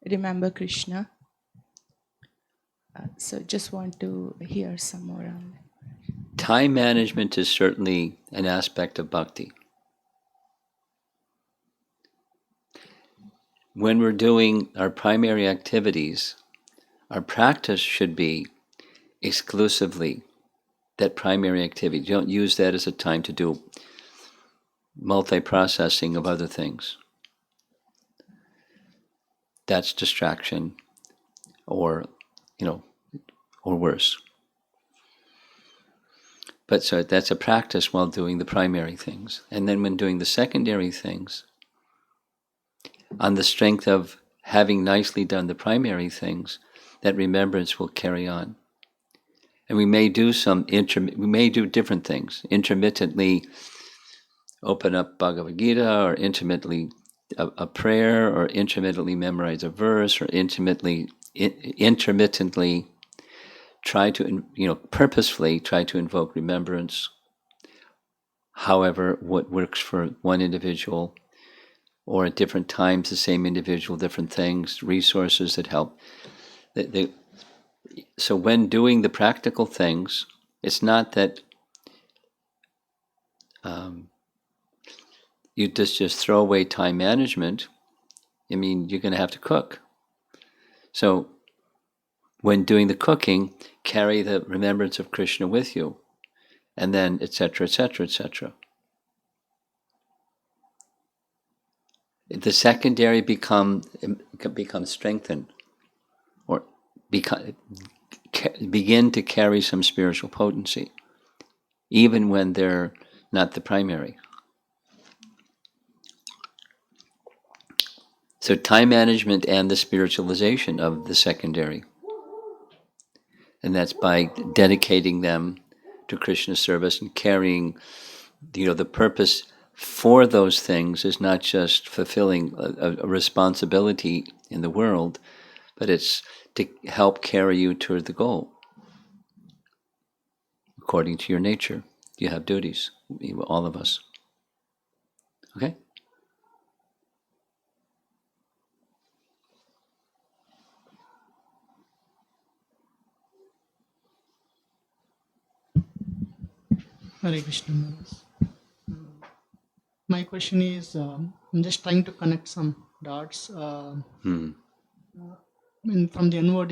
remember Krishna. So just want to hear some more on that. Time management is certainly an aspect of bhakti. When we're doing our primary activities, our practice should be exclusively that primary activity. You don't use that as a time to do multi-processing of other things. That's distraction, or worse. But so that's a practice while doing the primary things. And then when doing the secondary things, on the strength of having nicely done the primary things, that remembrance will carry on. And we may do different things. Intermittently open up Bhagavad Gita, or intermittently a prayer, or intermittently memorize a verse, or intermittently try to, purposefully try to invoke remembrance. However, what works for one individual, or at different times, the same individual, different things, resources that help. So when doing the practical things, It's not that you just throw away time management. I mean, you're going to have to cook. So when doing the cooking, carry the remembrance of Krishna with you, and then etc., etc., etc. The secondary becomes strengthened, or begin to carry some spiritual potency, even when they're not the primary. So time management and the spiritualization of the secondary. And that's by dedicating them to Krishna service and carrying, the purpose for those things is not just fulfilling a responsibility in the world, but it's to help carry you toward the goal. According to your nature, you have duties, all of us. Okay? Hare Krishna. My question is, I'm just trying to connect some dots. From the NOD,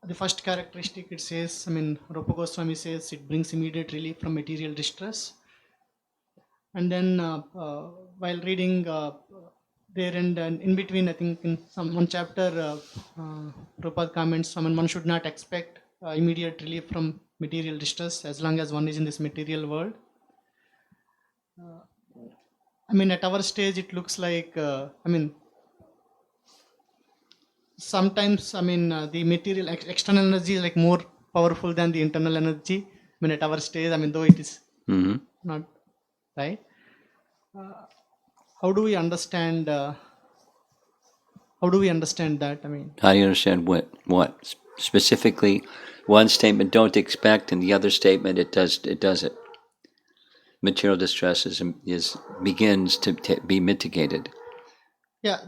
the first characteristic it says, Rupa Goswami says it brings immediate relief from material distress. And then while reading there and in between, I think in one chapter, Prabhupada comments, one should not expect immediate relief from material distress as long as one is in this material world. At our stage, it looks like, sometimes, the material external energy is like more powerful than the internal energy. At our stage, though it is not right. How do we understand? How do we understand that? How do you understand what specifically? One statement, don't expect, and the other statement, it does it. Material distress begins to be mitigated. Yeah,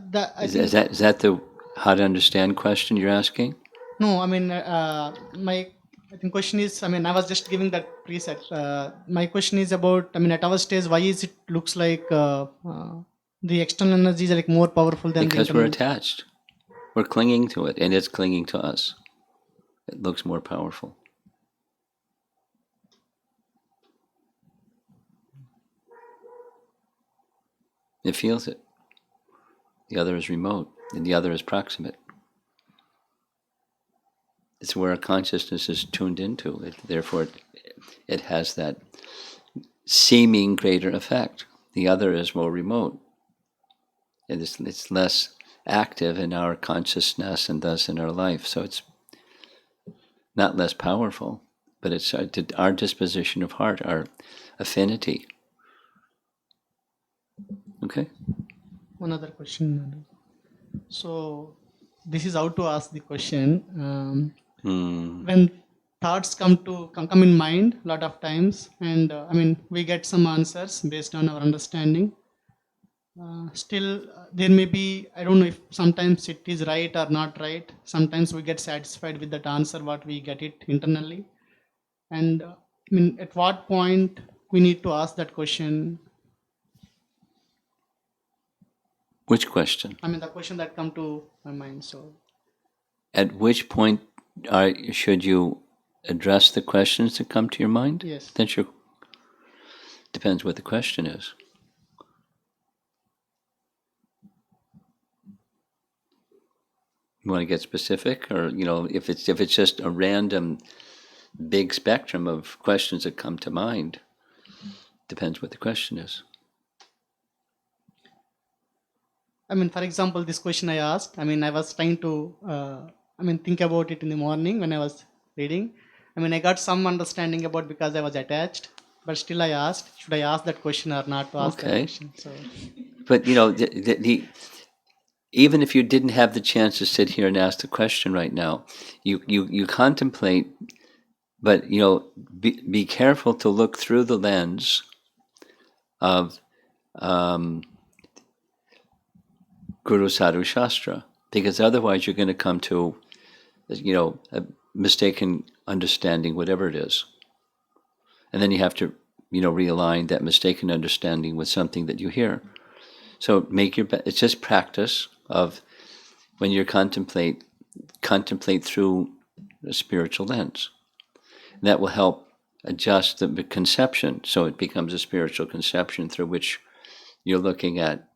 is that the how to understand question you're asking? No, my question is, I was just giving that preset. My question is about, at our stage, why is it looks like the external energies are like more powerful than because the we're attached. We're clinging to it, and it's clinging to us. It looks more powerful. It feels it. The other is remote, and the other is proximate. It's where our consciousness is tuned into. Therefore, it has that seeming greater effect. The other is more remote. It's less active in our consciousness and thus in our life. So it's not less powerful, but it's our disposition of heart, our affinity. Okay? One other question. So this is how to ask the question. When thoughts come in mind a lot of times, and we get some answers based on our understanding. Still, there may be, I don't know if sometimes it is right or not right. Sometimes we get satisfied with that answer, what we get it internally. And at what point we need to ask that question? Which question? The question that come to my mind. So, at which point should you address the questions that come to your mind? Yes. Depends what the question is. You want to get specific, or if it's just a random big spectrum of questions that come to mind, depends what the question is. For example, this question I asked, I was trying to, think about it in the morning when I was reading. I got some understanding about because I was attached, but still I asked, should I ask that question or not to ask that question? So. But, even if you didn't have the chance to sit here and ask the question right now, you contemplate, but, be careful to look through the lens of Guru Sadhu Shastra, because otherwise you're going to come to, mistaken understanding, whatever it is. And then you have to, realign that mistaken understanding with something that you hear. So it's just practice of when you contemplate through a spiritual lens. And that will help adjust the conception, so it becomes a spiritual conception through which you're looking at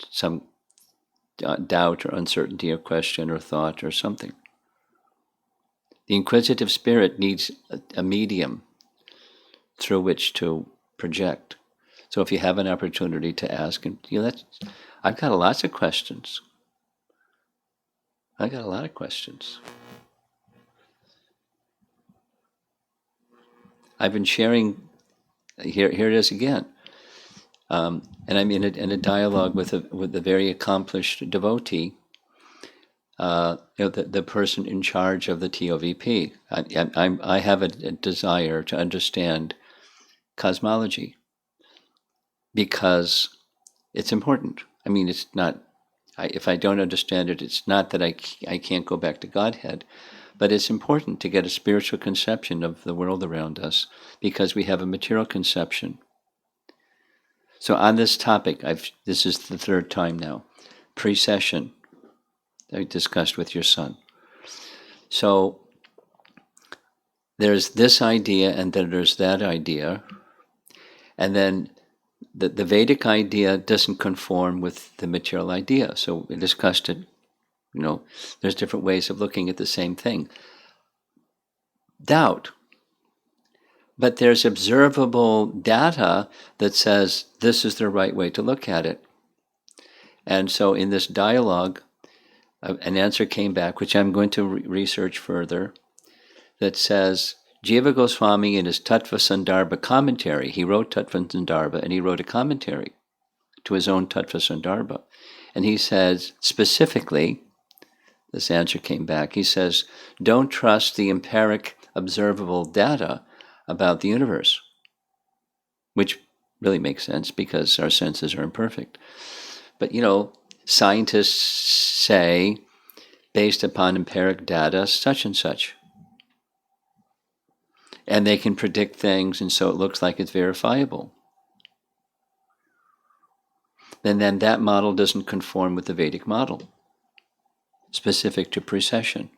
some doubt or uncertainty or question or thought or something. The inquisitive spirit needs a medium through which to project. So if you have an opportunity to ask, and I've got lots of questions. I got a lot of questions. I've been sharing. Here it is again, and I'm in a dialogue with a very accomplished devotee. The person in charge of the TOVP. I have a desire to understand cosmology because it's important. I mean, it's not. If I don't understand it, it's not that I can't go back to Godhead, but it's important to get a spiritual conception of the world around us because we have a material conception. So on this topic, this is the third time now, precession, I discussed with your son. So there's this idea and then there's that idea, and then the Vedic idea doesn't conform with the material idea. So we discussed it, there's different ways of looking at the same thing. Doubt. But there's observable data that says this is the right way to look at it. And so in this dialogue, an answer came back, which I'm going to research further, that says Jiva Goswami in his Tattva Sandarbha commentary, he wrote Tattva Sandarbha and he wrote a commentary to his own Tattva Sandarbha. And he says specifically, this answer came back, he says, don't trust the empiric observable data about the universe, which really makes sense because our senses are imperfect. But, scientists say, based upon empiric data, such and such. And they can predict things, and so it looks like it's verifiable. And then that model doesn't conform with the Vedic model, specific to precession.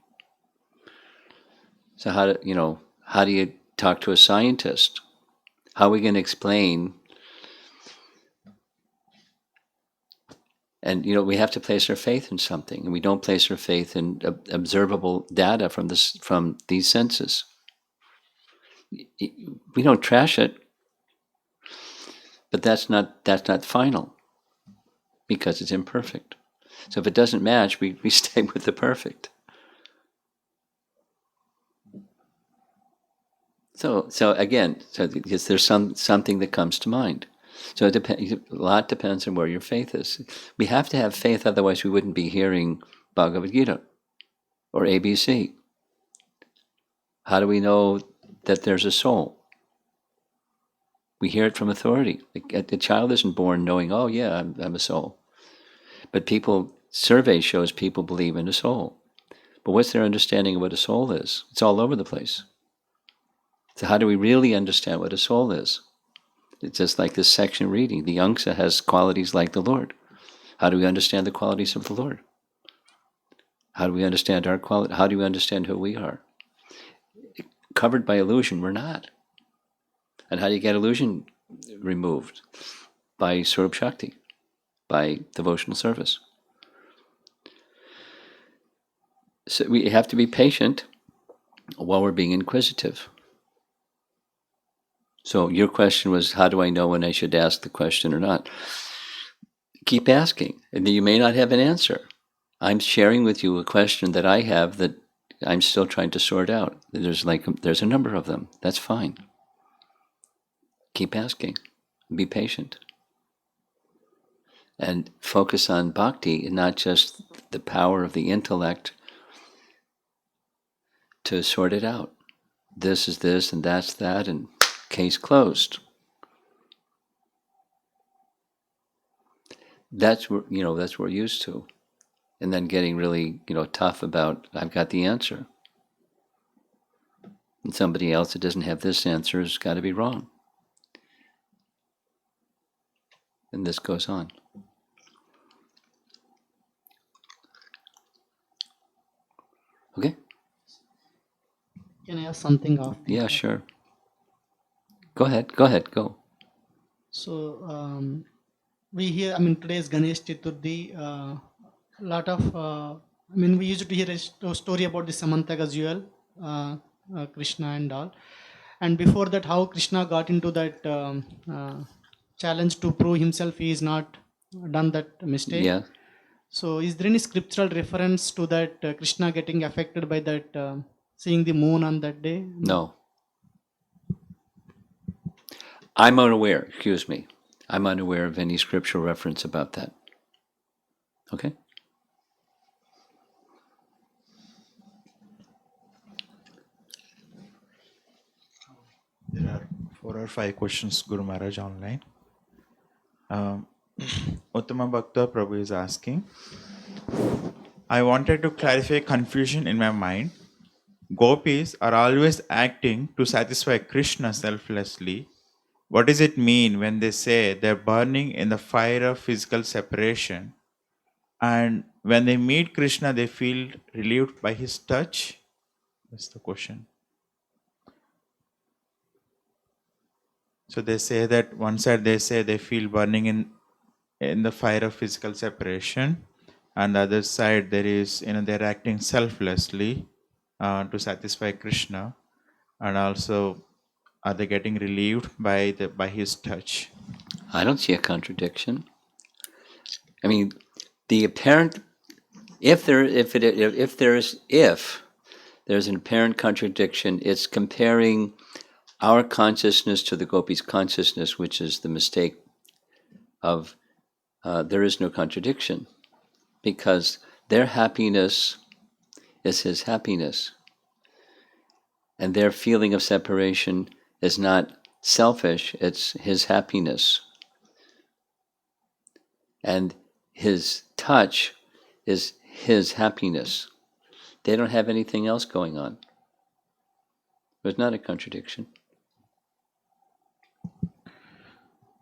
So how do you talk to a scientist? How are we going to explain? And we have to place our faith in something, and we don't place our faith in observable data from these senses. We don't trash it, but that's not final because it's imperfect. So if it doesn't match, we stay with the perfect. So again, because there's something that comes to mind. So a lot depends on where your faith is. We have to have faith, otherwise we wouldn't be hearing Bhagavad Gita or ABC. How do we know that there's a soul? We hear it from authority. The child isn't born knowing, oh yeah, I'm a soul. But survey shows people believe in a soul. But what's their understanding of what a soul is? It's all over the place. So how do we really understand what a soul is? It's just like this section reading. The Yangsa has qualities like the Lord. How do we understand the qualities of the Lord? How do we understand our quality? How do we understand who we are? Covered by illusion, we're not. And how do you get illusion removed? By Swarup Shakti, by devotional service. So we have to be patient while we're being inquisitive. So your question was, how do I know when I should ask the question or not? Keep asking, and you may not have an answer. I'm sharing with you a question that I have that I'm still trying to sort out. There's a number of them. That's fine. Keep asking. Be patient. And focus on bhakti and not just the power of the intellect to sort it out. This is this and that's that, and case closed. That's what we're used to. And then getting really, tough about, I've got the answer. And somebody else that doesn't have this answer has got to be wrong. And this goes on. Okay? Can I ask something off? Yeah, sure. Go ahead, go. So we hear, today is Ganesh Chaturthi. Lot of, we used to hear a story about the Samantaka jewel, Krishna and all. And before that, how Krishna got into that challenge to prove himself he is not done that mistake. Yeah. So is there any scriptural reference to that Krishna getting affected by that seeing the moon on that day? No. I'm unaware of any scriptural reference about that. Okay? There are 4 or 5 questions, Guru Maharaj, online. Uttama Bhakta Prabhu is asking, I wanted to clarify confusion in my mind. Gopis are always acting to satisfy Krishna selflessly. What does it mean when they say they're burning in the fire of physical separation, and when they meet Krishna, they feel relieved by his touch? That's the question. So they say that one side they say they feel burning in the fire of physical separation, and the other side there is, they're acting selflessly to satisfy Krishna, and also are they getting relieved by his touch? I don't see a contradiction. I mean, the apparent if there's an apparent contradiction, it's comparing our consciousness to the gopis' consciousness, which is the mistake of there is no contradiction, because their happiness is his happiness, and their feeling of separation is not selfish, it's his happiness. And his touch is his happiness. They don't have anything else going on. There's not a contradiction.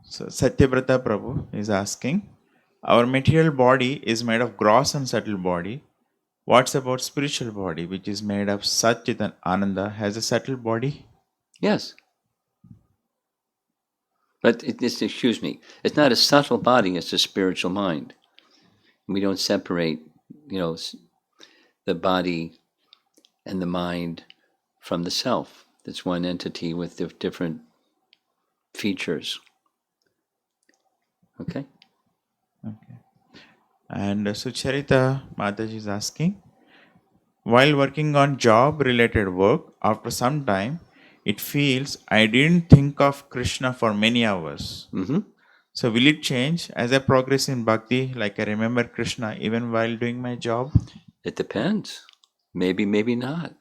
So Satyabrata Prabhu is asking, our material body is made of gross and subtle body. What's about spiritual body, which is made of Satchit and Ananda, has a subtle body? Yes. But it's not a subtle body, it's a spiritual mind. We don't separate, the body and the mind from the self. It's one entity with different features. Okay? Okay. And Sucharita Mataji is asking, while working on job-related work, after some time, it feels I didn't think of Krishna for many hours. Mm-hmm. So will it change as I progress in bhakti, like I remember Krishna even while doing my job? It depends. Maybe not.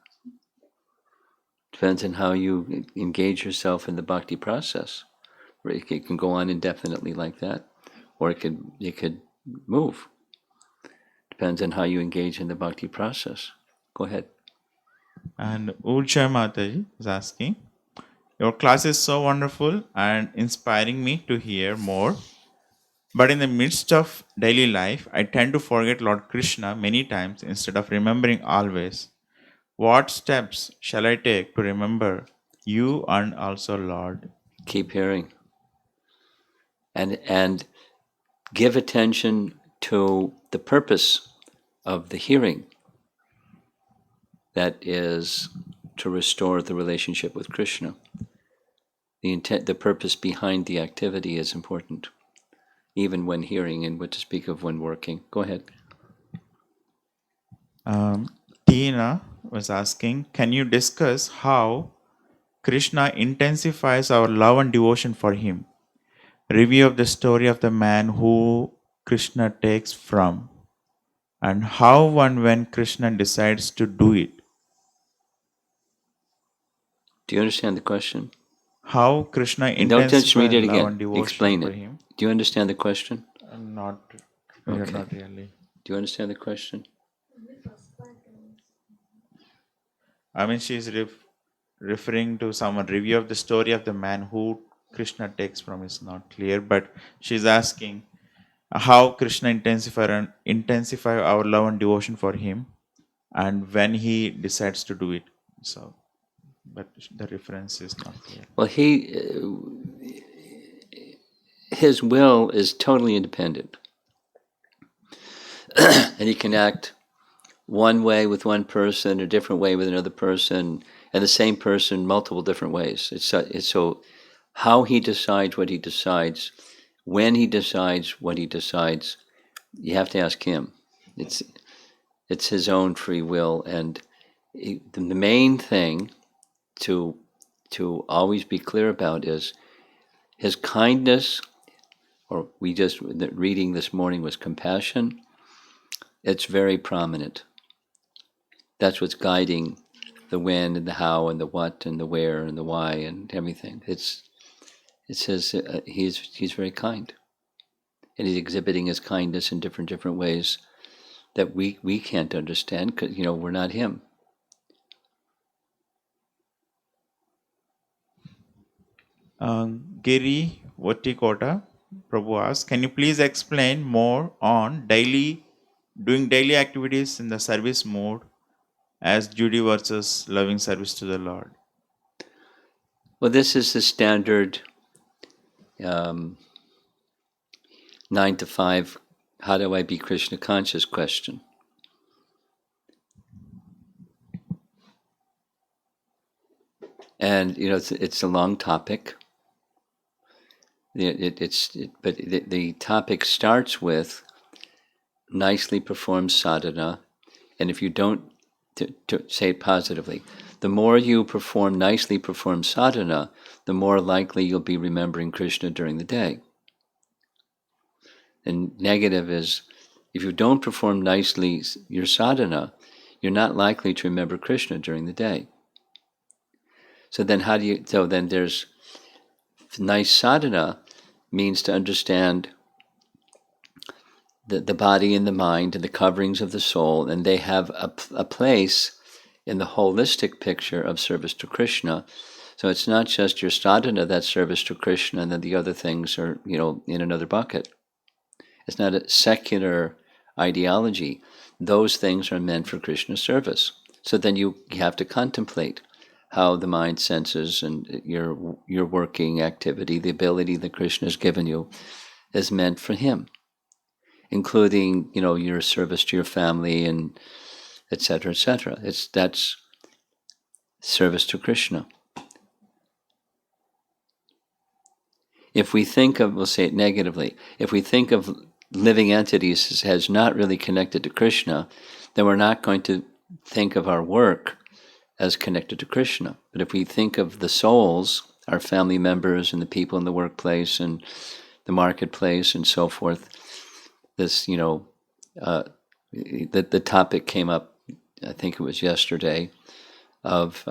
Depends on how you engage yourself in the bhakti process. It can go on indefinitely like that, or it could move. Depends on how you engage in the bhakti process. Go ahead. And Urja Mataji is asking, your class is so wonderful and inspiring me to hear more. But in the midst of daily life, I tend to forget Lord Krishna many times instead of remembering always. What steps shall I take to remember you and also Lord? Keep hearing. And give attention to the purpose of the hearing. That is to restore the relationship with Krishna. The purpose behind the activity is important, even when hearing, and what to speak of when working. Go ahead. Tina was asking, can you discuss how Krishna intensifies our love and devotion for him? Review of the story of the man who Krishna takes from, and how and when Krishna decides to do it. Do you understand the question? How Krishna Don't just read intensifies it love again. and devotion Explain for it. him. Do you understand the question? Not Okay. not really. Do you understand the question? I mean, she's referring to someone review of the story of the man who Krishna takes from is not clear, but she's asking how Krishna intensify our love and devotion for him, and when he decides to do it. So, but the reference is not clear. Well, his will is totally independent, and he can act one way with one person, a different way with another person, and the same person multiple different ways. It's so how he decides what he decides, when he decides what he decides, you have to ask him. It's his own free will, and the main thing to always be clear about is his kindness, or the reading this morning was compassion. It's very prominent. That's what's guiding the when and the how and the what and the where and the why and everything. It says he's very kind, and he's exhibiting his kindness in different ways that we can't understand because we're not him. Giri Vatikota Prabhu asks, can you please explain more on doing daily activities in the service mode as duty versus loving service to the Lord? Well, this is the standard 9 to 5, how do I be Krishna conscious question. And it's a long topic. But the topic starts with nicely performed sadhana, and if you don't, to say it positively, the more you nicely perform sadhana, the more likely you'll be remembering Krishna during the day. And negative is, if you don't perform nicely your sadhana, you're not likely to remember Krishna during the day. So then there's nice sadhana means to understand the body and the mind and the coverings of the soul, and they have a place in the holistic picture of service to Krishna. So it's not just your sadhana that's service to Krishna, and then the other things are, in another bucket. It's not a secular ideology. Those things are meant for Krishna service. So then you have to contemplate how the mind senses and your working activity, the ability that Krishna has given you, is meant for him, including your service to your family and etc. etc. That's service to Krishna. If we think of, we'll say it negatively, if we think of living entities as not really connected to Krishna, then we're not going to think of our work as connected to Krishna. But if we think of the souls, our family members and the people in the workplace and the marketplace and so forth, this, the topic came up, I think it was yesterday, of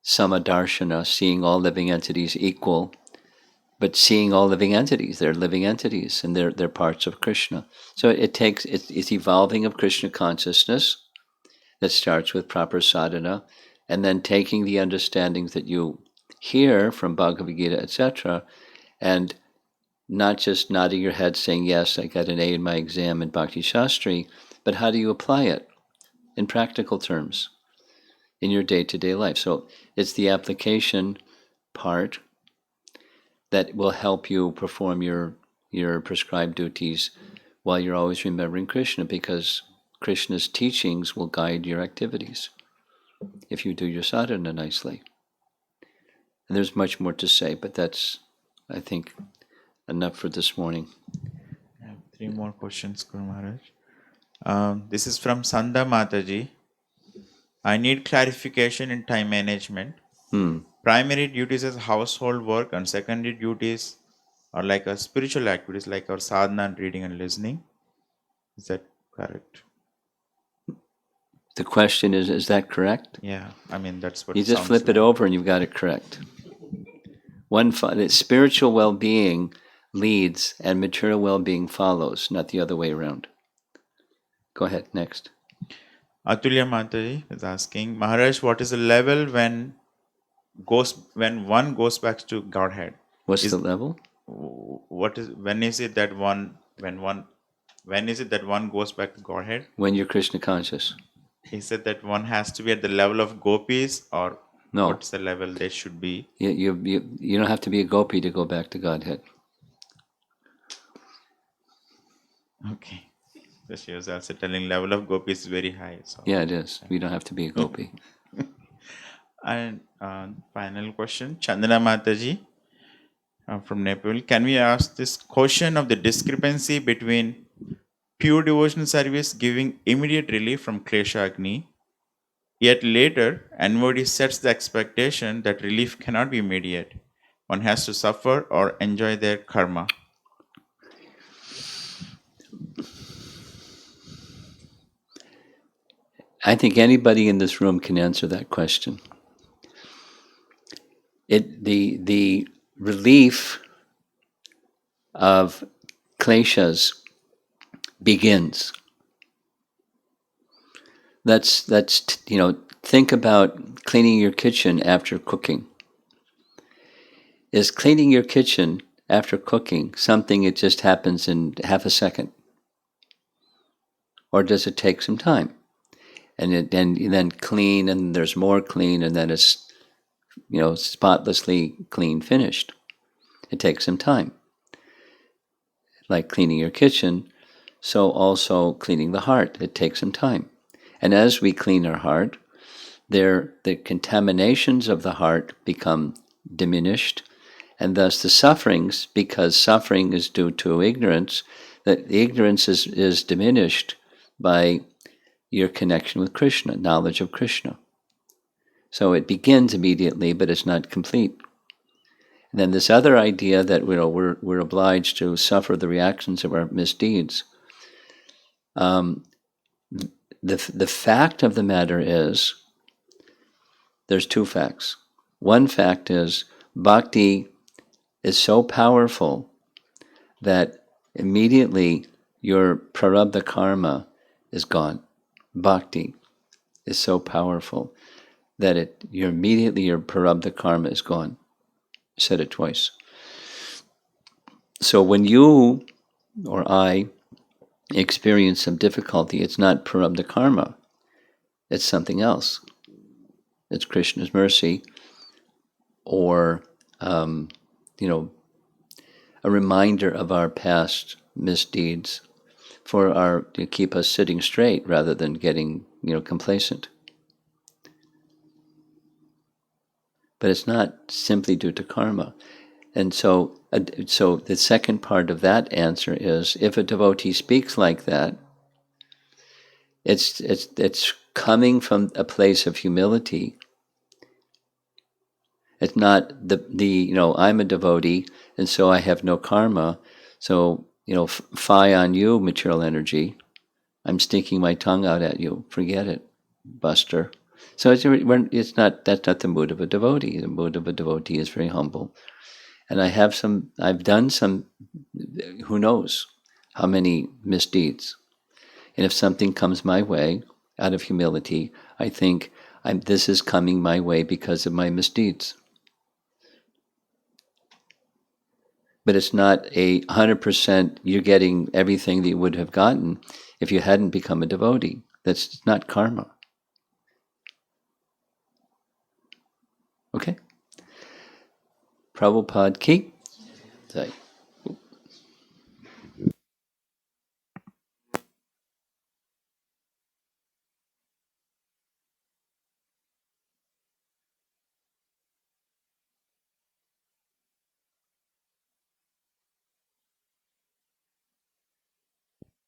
Samadarshana, seeing all living entities equal, but seeing all living entities, they're living entities and they're parts of Krishna. So it's evolving of Krishna consciousness that starts with proper sadhana, and then taking the understandings that you hear from Bhagavad Gita, etc., and not just nodding your head saying, yes, I got an A in my exam in Bhakti Shastri, but how do you apply it in practical terms in your day-to-day life? So it's the application part that will help you perform your prescribed duties while you're always remembering Krishna, because Krishna's teachings will guide your activities if you do your sadhana nicely. And there's much more to say, but that's, I think, enough for this morning. I have 3 more questions, Guru Maharaj. This is from Sanda Mataji. I need clarification in time management. Primary duties as household work and secondary duties are like a spiritual activities like our sadhana and reading and listening. Is that correct? The question is that correct? Yeah, I mean, that's what you just flip it over and you've got it correct. Spiritual well-being leads and material well-being follows, not the other way around. Go ahead, next. Atulya Mataji is asking, Maharaj, what is the level when one goes back to Godhead? What's Is the level? when is it that one goes back to Godhead? When you're Krishna conscious. He said that one has to be at the level of gopis, or No. what's the level they should be? You don't have to be a gopi to go back to Godhead. Okay. So she was also telling level of gopis is very high. So. Yeah, it is. We don't have to be a gopi. And final question, Chandana Mataji from Nepal. Can we ask this question of the discrepancy between pure devotional service giving immediate relief from Klesha Agni, yet later anybody sets the expectation that relief cannot be immediate. One has to suffer or enjoy their karma. I think anybody in this room can answer that question. The relief of kleshas begins. Let's think about cleaning your kitchen after cooking. Is cleaning your kitchen after cooking something that just happens in half a second? Or does it take some time? And then clean, and there's more clean, and then it's spotlessly clean, finished. It takes some time. Like cleaning your kitchen, so also cleaning the heart. It takes some time. And as we clean our heart, the contaminations of the heart become diminished, and thus the sufferings, because suffering is due to ignorance, that the ignorance is diminished by your connection with Krishna, knowledge of Krishna. So it begins immediately, but it's not complete. And then this other idea that we're obliged to suffer the reactions of our misdeeds. The fact of the matter is, there's two facts. One fact is, bhakti is so powerful that immediately your prarabdha karma is gone. Bhakti is so powerful that immediately your prarabdha karma is gone. I said it twice. So when you or I experience some difficulty, it's not prarabdha karma. It's something else. It's Krishna's mercy, or a reminder of our past misdeeds to keep us sitting straight rather than getting complacent. But it's not simply due to karma. And so the second part of that answer is, if a devotee speaks like that, it's coming from a place of humility. It's not I'm a devotee and so I have no karma. So fie on you, material energy. I'm sticking my tongue out at you. Forget it, Buster. So that's not the mood of a devotee. The mood of a devotee is very humble. And I've done some, who knows how many misdeeds. And if something comes my way out of humility, I think this is coming my way because of my misdeeds. But it's not 100% you're getting everything that you would have gotten if you hadn't become a devotee. That's not karma. Okay? Prabhupada ki. Jai.